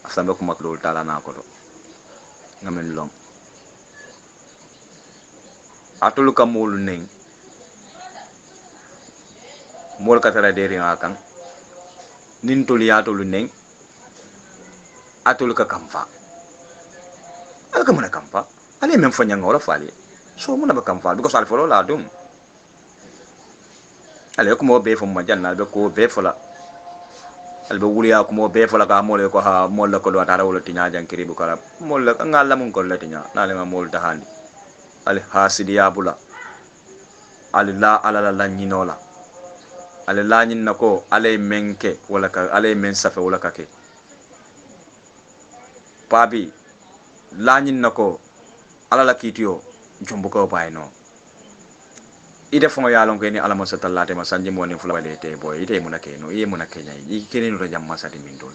afta be ko maklo tala na ko to ngamen long atul kamul ning mol katara deri ngakan nin tol ya tolu neng atol ka kamfa alka mana kamfa ale men fanya ngora fali so muna ba kamfa because al folo la dum ale ko mo be fo ma janna be ko be fola albe wuliya ko mo be fola ka mole ko ha mol ko do tara wala tinya jankiri bu kala mol ka ngalla mun ko latinya na le mol tahandi al hasidiya bula al la ala la nyinola ale lañin nako ale menke wala ka ale men safe wala kake pabi lañin nako ala la kitiyo jumbu ko bayno ide fo yalon ko ni ala ma satallate ma sanji mo ni fulale te boy ite munake no ye munake nyai yi kene no jam masati min dol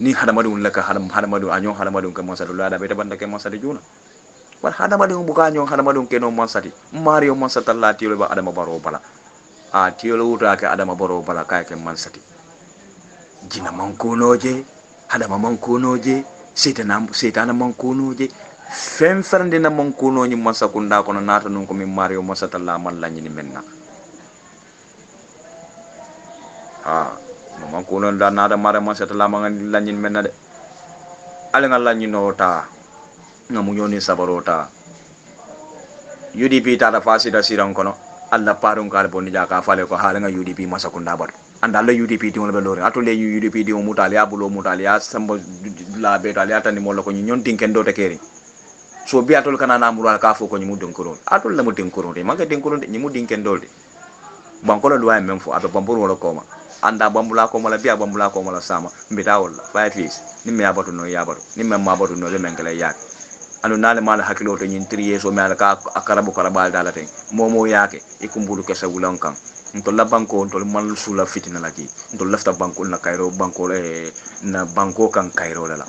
ni hadamadu laka hadamadu anyo hadamadu ka masatu la da be banda ke masati juna war hadamadu buka anyo hadamadu ke no masati mario masatallati lo ba adama baro bala a tiyolo wuta ke adama boro bala kay ke mansati jina mankunoje hadama mankunoje setana mankunoje fem ferndi na mankuno ni masakunda kono nata non ko mi mario masatalla man lañi ni menna mo mankuno da nada mare masatalla man lañi ni menna de ale ngal lañi no ta ngamu nyoni sabarota UDP ta da fasida siran kono alla parun kala bonni jaka fale ko halanga UDP masakunda bar anda la UDP ti wala belore atole UDP di mutali abulo mutali ya sambo la be tali atani mollo ko nyon tinken do te keri so bi atol kana na mural ka fo ko nyimu den koron atol la mu den koron de maga den koron de nyimu dinken dolde banko la duwa même fo abe bamburu wala koma anda bambula ko mala biya bambula ko mala sama mbita wala five years ni me abatu no yabatu ni me mabatu no le mengale yak anu nale mala hakilo to nyin triye so mala ka akarabu karabal dala ten momo yake ikumbulu kesa wulankan nto la banko nto mal sula fitina laki nto lafta banko na kairo banko na banko kan kairo la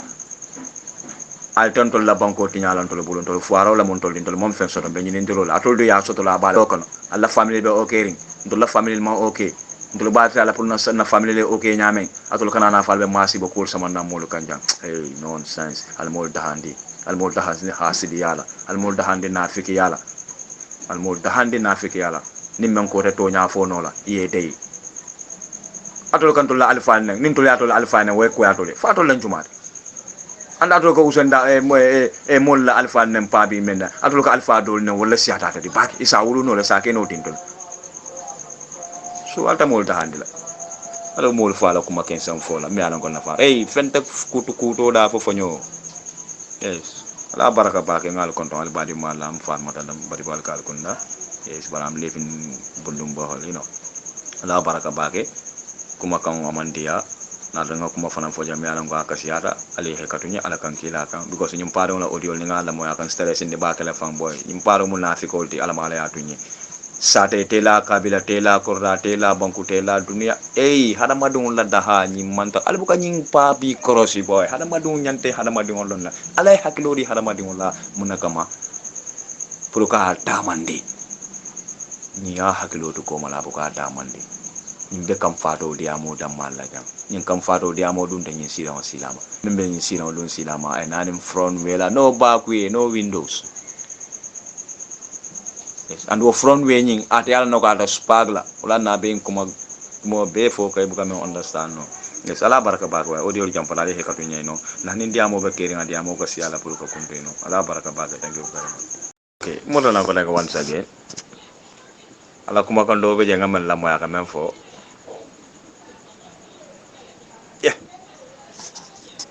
al tonto la banko tinyala nto bulon to fuaro la mon to mom fen so to be nyin ndiro la atol do ya so to la bala kono alla family be okering nto la family ma okay nto ba ta la pour na family le okay nyame atol kana na falbe masi bo kul sama na molu kanjang hey nonsense al mol dahandi almol dahandi hasidi yala almol dahandi nafiki yala almol dahandi nafiki yala nimmen ko to nya fo no la iye dey atol kan to la alfa ne nin to la atol alfa ne way ko atol fa atol lan jumade anda atol ko usenda mol la alfa ne pabi menda atol ko alfa dol ne wala siata ta di baki isa wulu no la sa ke no tintol so alta mol dahandi la alo mol fa la kuma ken sam fo la mi ala ko na fa fente kuto da fo fonyo yes ala baraka bake ngal konton al badi malam farmata dam badi bal kal kunda yes baram lefin bundum bohol ala baraka bake kuma kan amandia na danga kuma fana fo jami ala ngwa kasiyata ali he katunya ala kan kila kan because nyum paro la audio ni ngala mo yakan stress inde ba kala fan boy nyum paro mun na fikolti ala mala ya tunyi sate tela kabila tela korra tela banku tela dunia hada madung la daha nyi manta albuka nyi papi korosi boy hada madung nyante hada madung lonna alay hakilori hada madung la munakama puruka tamandi ni ya hakilo to ko mala buka da mande ni be kam fato diamo dammal la jam ni kam fato diamo dum tan yin sila silama min be yin sila lon silama ay nanim front wela no back way no windows. Yes, and wo front way ning ate yalla no ka da spagla wala na be kuma mo be fo kay buka me understand no. Yes, ala baraka baga way audio jam pala he katu nyay no na ni diamo be keri ngadi diamo ko si ala pour ko kumpe no ala baraka baga thank you very much. Okay mo na ko like once again ala kuma kan do be je ngamen la moya ka men fo yeah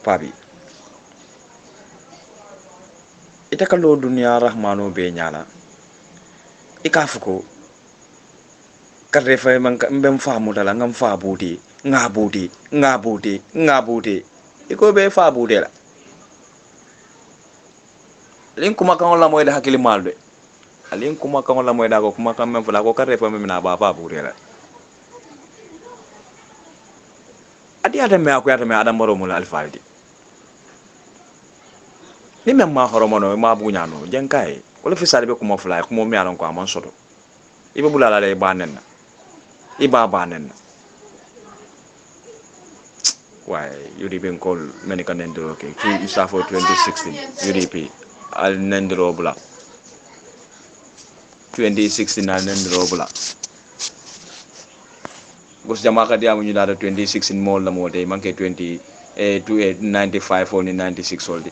pabi ita kallo dunya rahmano be nyala ikafuko kadre fay man mbem faamu dala ngam fa buti ngabuti iko be fa buti la lin kuma kan la moy da hakili malde alin kuma kan la moy da ko kuma kan men fala ko kadre fay men na ba fa buti la adi adam me akuyata me adam baro mul alfaidi ni men ma horomono ma buñano jenkay ko le fi sale be kuma fly ko mo mi alon ko amon soto ibe bulala le banen iba banen why UDP call many can endro okay ki isa for 2016 UDP al nendro bula 2016 al nendro bula gos jama ka dia mu ñu da 2016 mo la mo de manke 20 95 or 96 oldi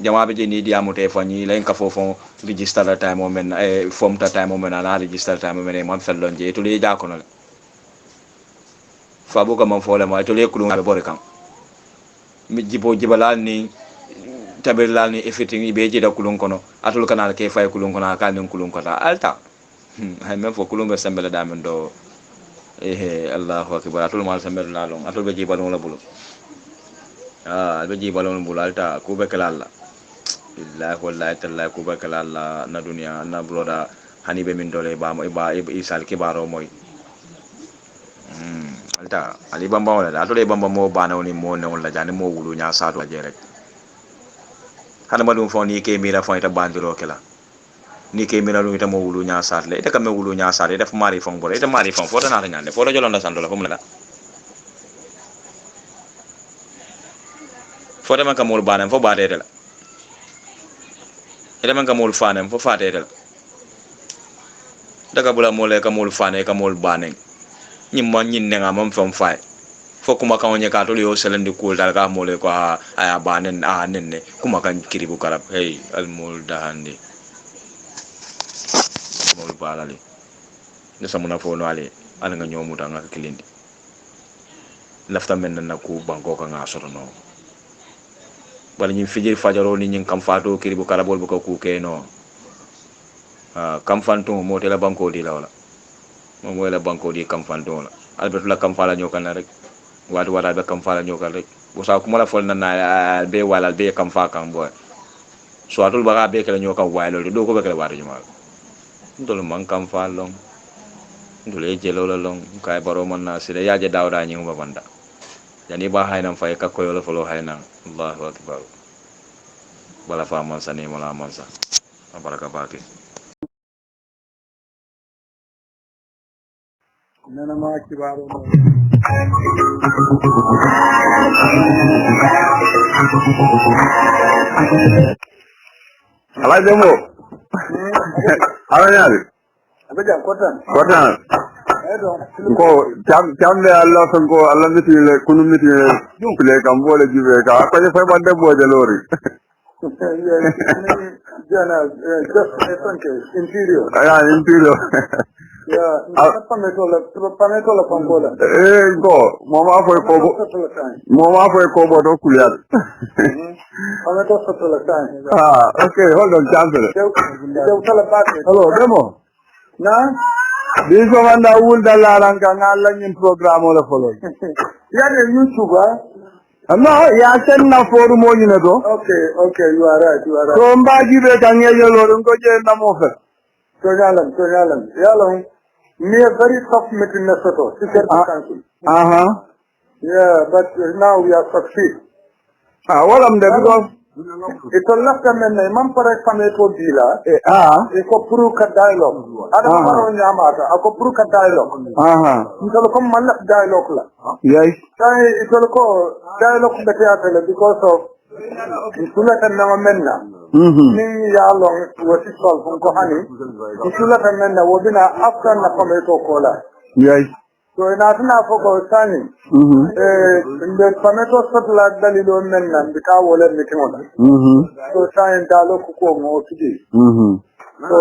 jama be ni dia mu te fani len ka fofon register la time o men form ta time o men ala register time o men man fellon je to le ja ko no fa bo ka man fo le ma to le kulun be bore kan mi jibo jibalal ni tabelal ni everything be je da kulun kono atul kanal ke fay kulun kono ka len kulun kota alta hay men fo kulun be sembele da men do Allahu akbar atul mal sembele la long atul be jibalon la bulu be jibalon bulu alta ku be kalalla billahi wallahi tallahi ku be kalalla na dunya na bloda hani be min dole ba mo ba isal kibaro moy alta ali bamba wala atole bamba mo bana woni mo ne wala jani mo wulu nya saatu je rek hana madum fon ni ke mira fon ita bandiro kala ni ke mira lu ita mo wulu nya saat le ita kam wulu nya saat ita mari fon bore ita mari fon fota na ta nyande fota jolonda sandola fo mala fota man kamul bana fo baade de la ita man kamul fanem fo faade de la daga bula mo le kamul fane kamul banen nyimma nyinne nga mam fam fay fo kuma kan wonya ka to yo selandi kul dal ka mole ko aya banen a nenne kuma kan kiribu karab hey al mul dahandi mul balali ne samuna fo no ale ala nga nyomu ta nga kilindi lafta men na ku banko ka nga soto no bala nyim fijir fajaro ni nyin kam fato kiribu karabol bu ko ku ke no kam fantu mo te la banko di la wala mo la banko di kam fantu la albert la kam fala nyokal rek wadu wada be kam fala nyokal rek bo sa kuma la fol na be wala be kam fa kam boy so atul baga be kala nyokal waylo do ko be kala wadu juma ndol man kam fa long ndole jelo la long kay baro man na sire yaje dawda nyi ba banda yani ba hayna fay ka ko yo la folo hayna allahu akbar bala fa man sani mala man sa baraka baki nana ma kibaro mo ala demo ala nyari abeja kotan ko jamle Allah ko Allah miti le kunu miti le kambole jibe ka ko je fay bande boje lori jana interior ya pameto la pangola go mama foi ko bodo kuliyar pameto soto la time okay hold on chamber hello demo na biso wanda wulda la ranka ngala nyin programme la folo ya de YouTube no ya senna forum mo nyina do okay you are right so mbaji be kan yelo do ko je na mo fe to nyalam yalo me very tough meeting na soto yeah but now we are succeed Well, I'm there because ito lafta men ne man pare pameto dila e ko puru ka dialogue ada maro nyamata ako puru ka dialogue ito ko malak dialogue la yes sai ito ko dialogue bete atele because of isula tan na menna ni ya long wati sol ko hani isula tan menna wobina after na pameto kola yes so ina tana foko sani inde pameto sotla dalilo men nan bita wala meeting wala so sai dalo ko mo tiji so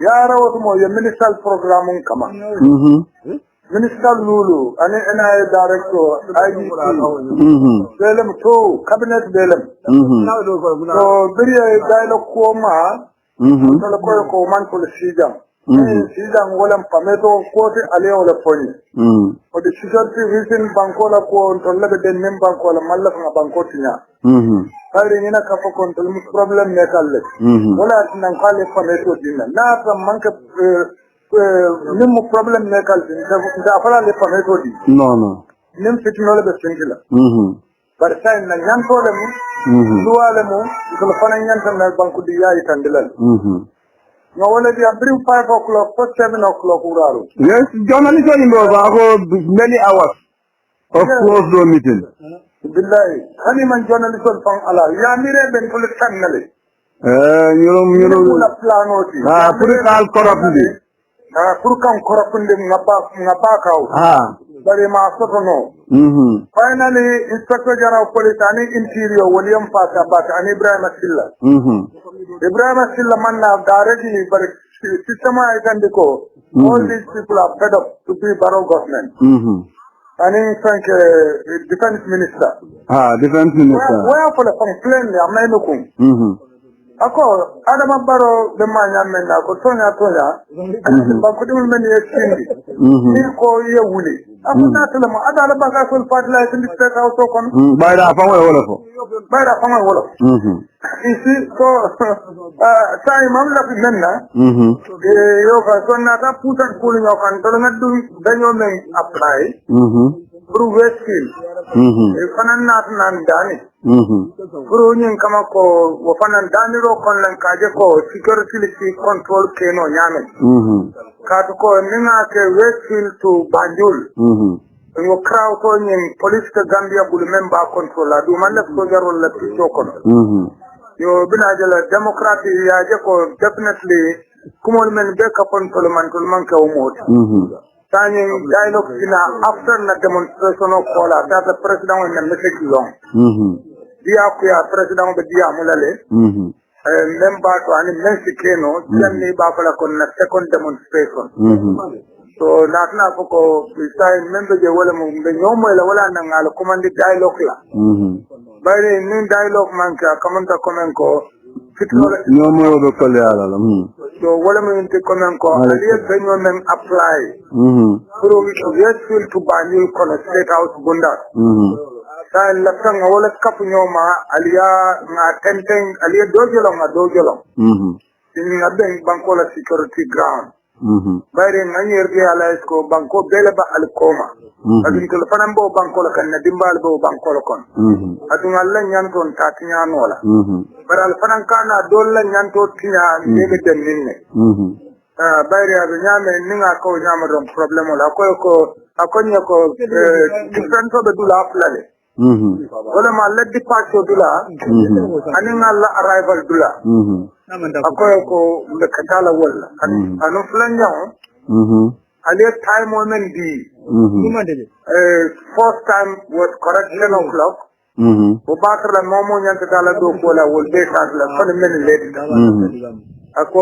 yara wato mo ya ministerial program kama minister lulu ani ina director IDC belem to cabinet belem so biriya dialogue ko ma ko man ko sijam Sidan wala pameto kote ale wala poni. O de security reason bankola ko tolla be den mem bankola malla fa banko tinya. Hari ni na ka fa control mu problem ne kalle. Wala nan kale pameto dinna. Na ta manka nim problem ne kalle da fala le pameto di. No. Nim fitno le be singila. Bar sai na nyanto le mu. Duwale mu ko fa na nyanta na banko di yayi tandilal. No, when they are 5 o'clock, 7 o'clock, Uraru. Yes, journalists are involved. Many hours of closed door meeting. Billahi, Haniman journalists from Allah. Yamire Ben Kulitanale. You know, Planoti. Purikal corruptly. Purkam corrupting Nabakau. But in Masono. Finally, Inspector General of Police, Ani Interior, William Fasabat, and Ibrahim Asilla. Ibrahim Asilla Manna directly, but system I can go. All these people are fed up to be Barrow government. And in fact, Defense Minister. Defense Minister. Where for the complaint, I'm Ako, Adama Barrow, the man, Ako, Tonya, Bakudum, many exchange. Niko, ye wuli. Ako, Natalama, Adala Bakasul Padla in the state house of by the Fama Wolofo. By the Fama Wolof. You see, so, time I'm laughing Menna. Yoga, so not a put and pulling of control, not doing, then your name apply. Through Westfield. If I'm not done. Guru nyin kama ko wafanan daniro kon lan kaje ko security control keno nyame ka to ko ninga ke Westfield to Banjul ngo crowd to nyin police to Gambia bul member control la du man la ko jarol la to kono yo bina jala democrat ya je ko definitely kumol men be ka control man ka o mot tani dialogue sina after na demonstration ko la ta president on message long dia kuya president be dia mulale member to ani Mexicano janni ba fala kon na second demonstration so natna ko sai member je wala mo be nyomo la wala na ngala command dialogue la bare nin dialogue man ka kamanta komen ko fitno nyomo do kale ala la so wala mo inte komen ko aliye be nyom apply pour we to Banjul kon state house bunda sa la tanga wala kap nyoma aliya nga tenten aliya dojolo ni ngaben banko la security ground bayre nganyer bi ala ko banko bele ba al koma adun ko fanam bo banko la kan dimbal bo banko la kon adun alla nyanton tatinya nola baral fanan kana dolla nyanto tinya nebe den ninne bayre abi nyame ninga ko nyama don problem la ko akonya ko different to be dula aflale wala ma la departure dula anin alla arrival dula akoy ko le katala wala anu flanya ali time moment di first time was correct 10 o'clock o batra momo nyanta dala do ko la wol be la kon men late ako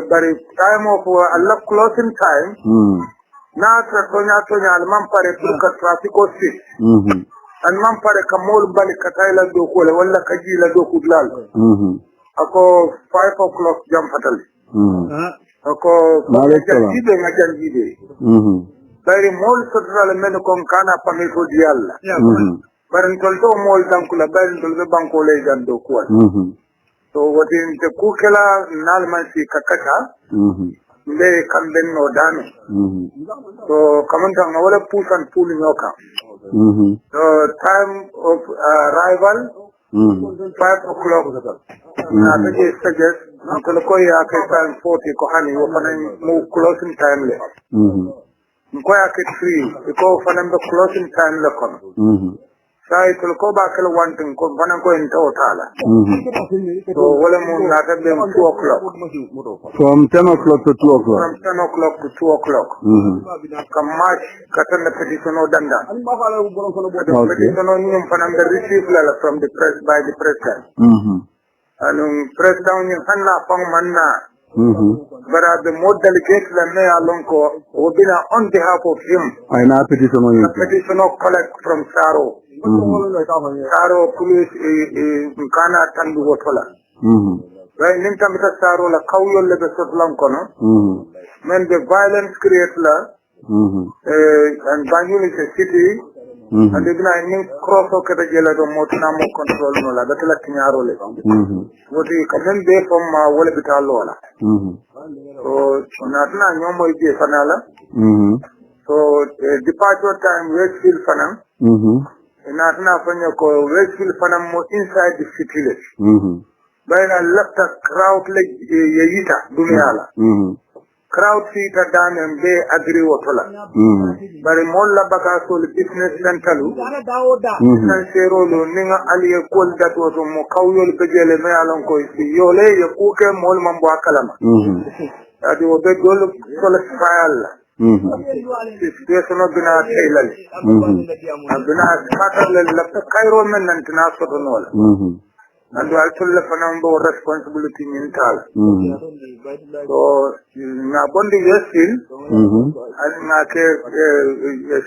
bari time of alla closing time na tra tonya man pare pour ka traffic o sit an man pare ka mol bali katayla do ko le wala kaji la do kudlal ako 5 o'clock jam fatal ako janjibe nga janjibe bari mol sotral men ko kana pamito di yalla bari tolto mol dankula bari tolbe banko le jando ko so wotin te kukela nalman si kakata mbe kamben no dano so kamanta wala pusan puli nyoka the time of arrival 5 o'clock na take suggest until ko ya ke time 40 ko hani wo fanan mu closing time le ko ya ke 3 ko fanan be closing time le kono sai to ko ba kala wantin ko fanan ko en tawtala so wala mo na ta be 2 o'clock From 10 o'clock to 2 o'clock. from 10 o'clock to 2 o'clock kam match katan na petition o danda petition o nyum fanan be receive la from the press by the president anung president ni hanna pang manna but the more delegate la me along ko obina on behalf of him I na petition on you. petition o collect from Saro Saro police kana tandu wotola right nin tamita Saro la kawyol le be sotlan kono men the violence create la and Banjul is a city and ibna nin cross o kata jela do motuna mo control no la gatala tinyaro le woti kamen be from wala bitalo la so natna nyomo ije fanala so departure time Westfield fanam natna fanya ko Westfield fanam mo inside the city le bayna lafta crowd le yeyita dunyala crowd sita damen be agri wotola bari molla baka so business centalu san sero lo ninga aliye kol dato to mo kawyol bejele me alon ko si yole ye kuke mol mambo akalama adi o be dol sol fayal situation bina taylal bina skatar le lafta kairo men nantina so do nola and actually the responsibility in Tal. So na bondi Westfield and na ke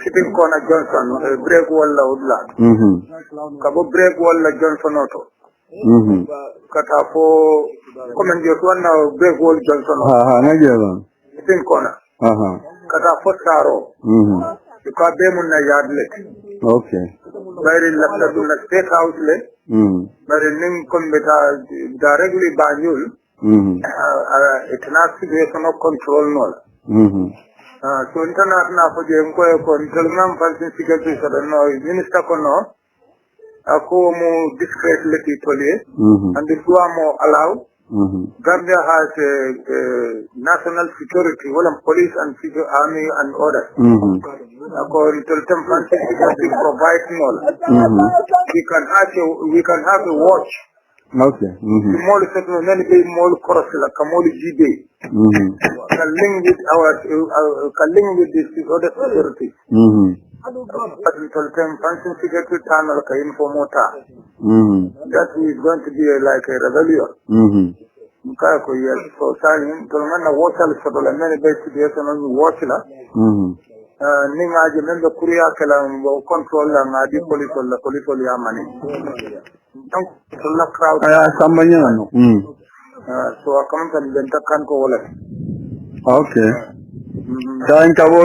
sitting corner Johnson break wall la udla. Kabo break wall la Johnson auto. Kata po comment just one now break wall Johnson auto. Sitting corner. Kata po Saro. Because they mun na yard le. Okay. Very left the state house le. But in Kumbeta directly Banjul, it has situation of control no. So international for the intelligence person secretary no minister kono ako mo discreetly tole and the two more allow. Gambia has national security, police and army and others. According to the fancy provide all. We can have a watch. Okay. Small settlement, many big small cross like Kamoli GB. Can link with the other security. But until the fancy security tunnel can inform that is going to be like a rebellion. Kaya ko yes, so saying to na watch al sa dola many basic yes na watch la. Ni nga je men do kuriya kala control la nga di police ya mani. Donc la crowd sambanya no. So account and benta kan ko wala. Okay. Kain kabo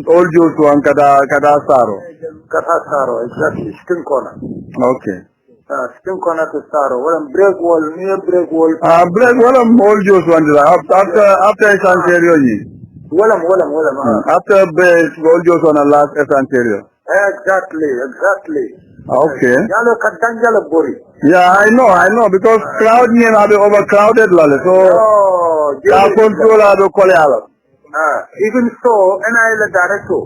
all you to an kada saro. Kada saro exactly skin corner. Okay. Skin corner to Saro. Well, break wall, near break wall. Break wall all you to an after Santerio. After break all you to an last Santerio. Exactly. Okay. Yalo katanjala bori. Yeah, I know because crowd ni na be overcrowded lale. So ka control ado koleala. Even so, NI the director.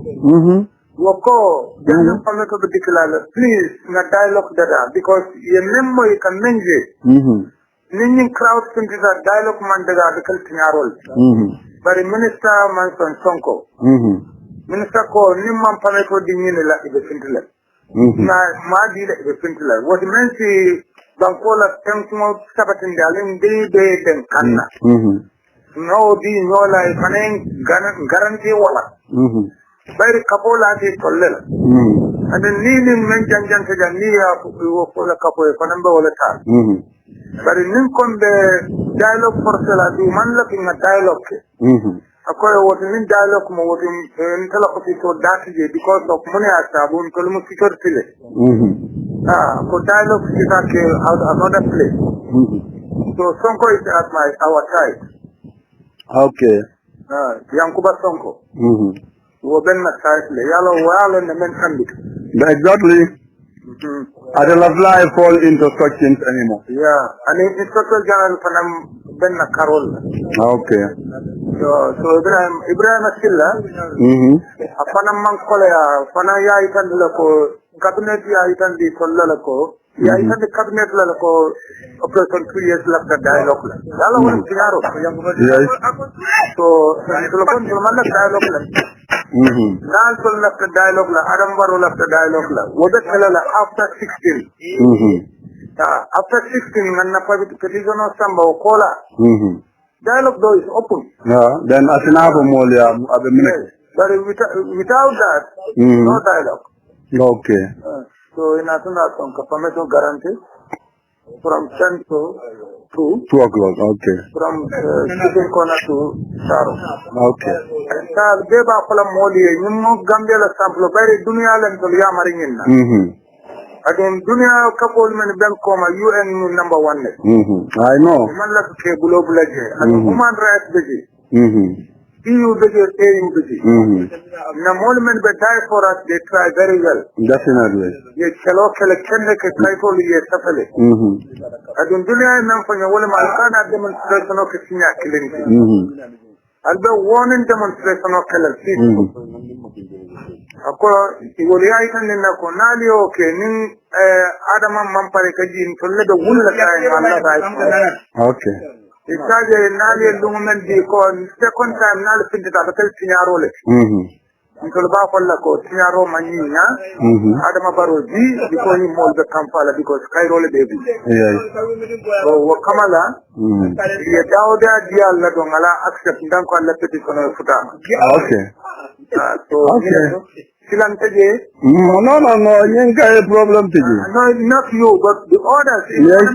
Wako, jana pameko particular, please, na dialogue dada, because ye memmo ye can menje. Nini crowd thinking that dialogue man dada, because tinyarol. But Minister Manson Sonko. Minister ko, nimman pameko di nyine la ibe sintile. Na, maadi la ibe sintile. What mensi, bankola temkumo sabatin dalim, de den kanna. No di nyola, ifanen garanti wala. Very kapola di tolela. And then Nini mention Jansa Nia for the couple of Panamba all the time. But in Nincon the dialogue for Sela, do man looking at dialogue. According what in dialogue, what in telepathy so that because of money at Sabun Kolumu security. For dialogue is out another place. So Sonko is at our side. Okay. Yankuba Sonko. Exactly. I don't apply fall into such things anymore. Yeah, and Inspector General Panam Ben Karol. Okay. So Ibrahim Asilla, Apanam Mankolea, Panaya Itandilako, Cabinet Itandi Kolalako, Yaitan the Cabinet Lako, Operation 2 years left the dialogue. Yellow one Pinaro. Yes. So, Solomon dialogue. Nanso left the dialogue, Adam Baro left the dialogue. What the hell after 16? After 16, when the petition of Samba or Kola, dialogue though is open. Yeah, then Asinabo Molia, a minute. But without that, no dialogue. Okay. So in Asuna, some confirmation guarantee from 10 to 2. 2 o'clock, okay. From Chicken Corner to Saro. Okay. Sir, Deba Pala Moli, you know Gambia sample, very Dunia and Tolia Maringina. Again, Dunia couple men bank coma, UN number 1. I know. Manla Kebulo Blage, and human rights busy. EU busy, AU busy. The monument they die for us, they try very well. Definitely. Ye chalo Kenneke title ye safale. Again, Dunia and Namfanya Wolam Alcana demonstration of Kenya killing. I'll be warning demonstration of Kellen. Ako iwoliaitan din ako nalio ke ning Adama Mampare kaji in tolle the wulla kay Allah kay. Okay. Itaje nalio lungumen di ko second time nal pinta ta kel signaro le. Intol ba ko la ko signaro manina. Adama Baroji biko ni mol the Kampala because Cairo le baby. Yes. So wakamala ye dawda dial la dongala accept ndanko Allah petition futa. Okay. So Silanteje. No, you got a problem to you. No, not you, but the others. Yes.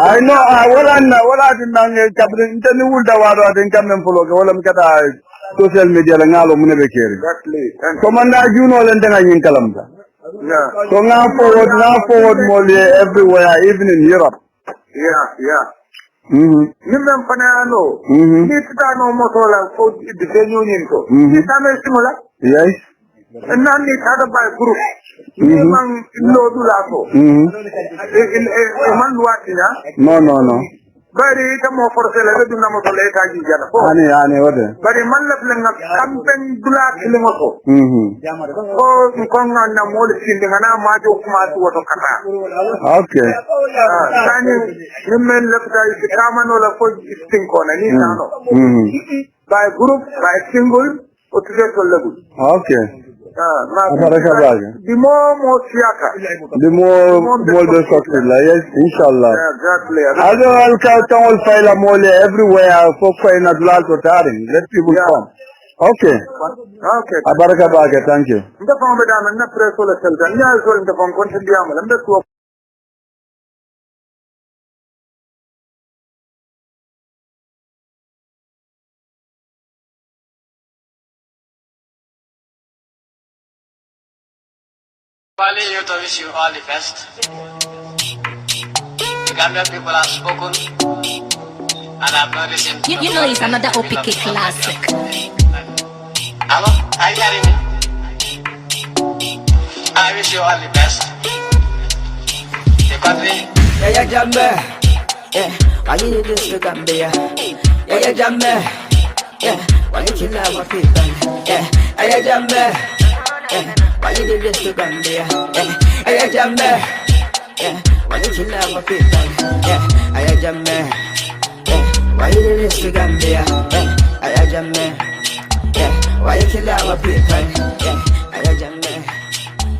I know. What I didn't know. Captain, tell me what I didn't come and follow. All I'm getting social media and all of them. Exactly. Commander, you know, and then I in Calamba. Yeah. So now forward more everywhere, even in Europe. Yeah. Nimem panano. Nitano motola for the union ko. Nitame simula. Yes. And now need other by group. Nimang no dulato. Man watina. No. Very the more for the do not let Ani, what? But a man left a campaign dulat limoto. Oh, Konga Namol Sindana Majo Mat water kata. Okay. Women left the Kamanola for Stinkon and by group, by single, or to get a level. Okay. The more theater. The more the success, yes, inshallah. Exactly. I'll count file a mole everywhere for fine at last or tiring. Let people come. Okay. Abaraka Baga, thank you. The form of the press or the Seldan, yeah, so in the form continue and the two. Finally, I wish you all the best. The Gambian people have spoken, and I've not listened. You know it's another OPK classic. Hello? Are you hearing me? I wish you all the best. The country. Yeah, Jambe. Yeah, why you do this to Gambia? Yeah, Jambe. Yeah, why you kill our people? Yeah, Jambe. Yeah, why you do this to Gambia? Yeah, Jambe. Yeah, why you kill our people? Yeah, Jambe. Yeah, why you do this to Gambia? Yeah, Jambe. Yeah, why you kill our people? Yeah, Jambe.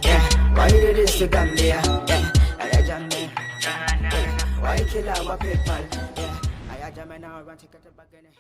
Yeah, why you do this to Gambia? Yeah, Jambe. Why you kill our people? Yeah, Jambe now I want to cut it back in.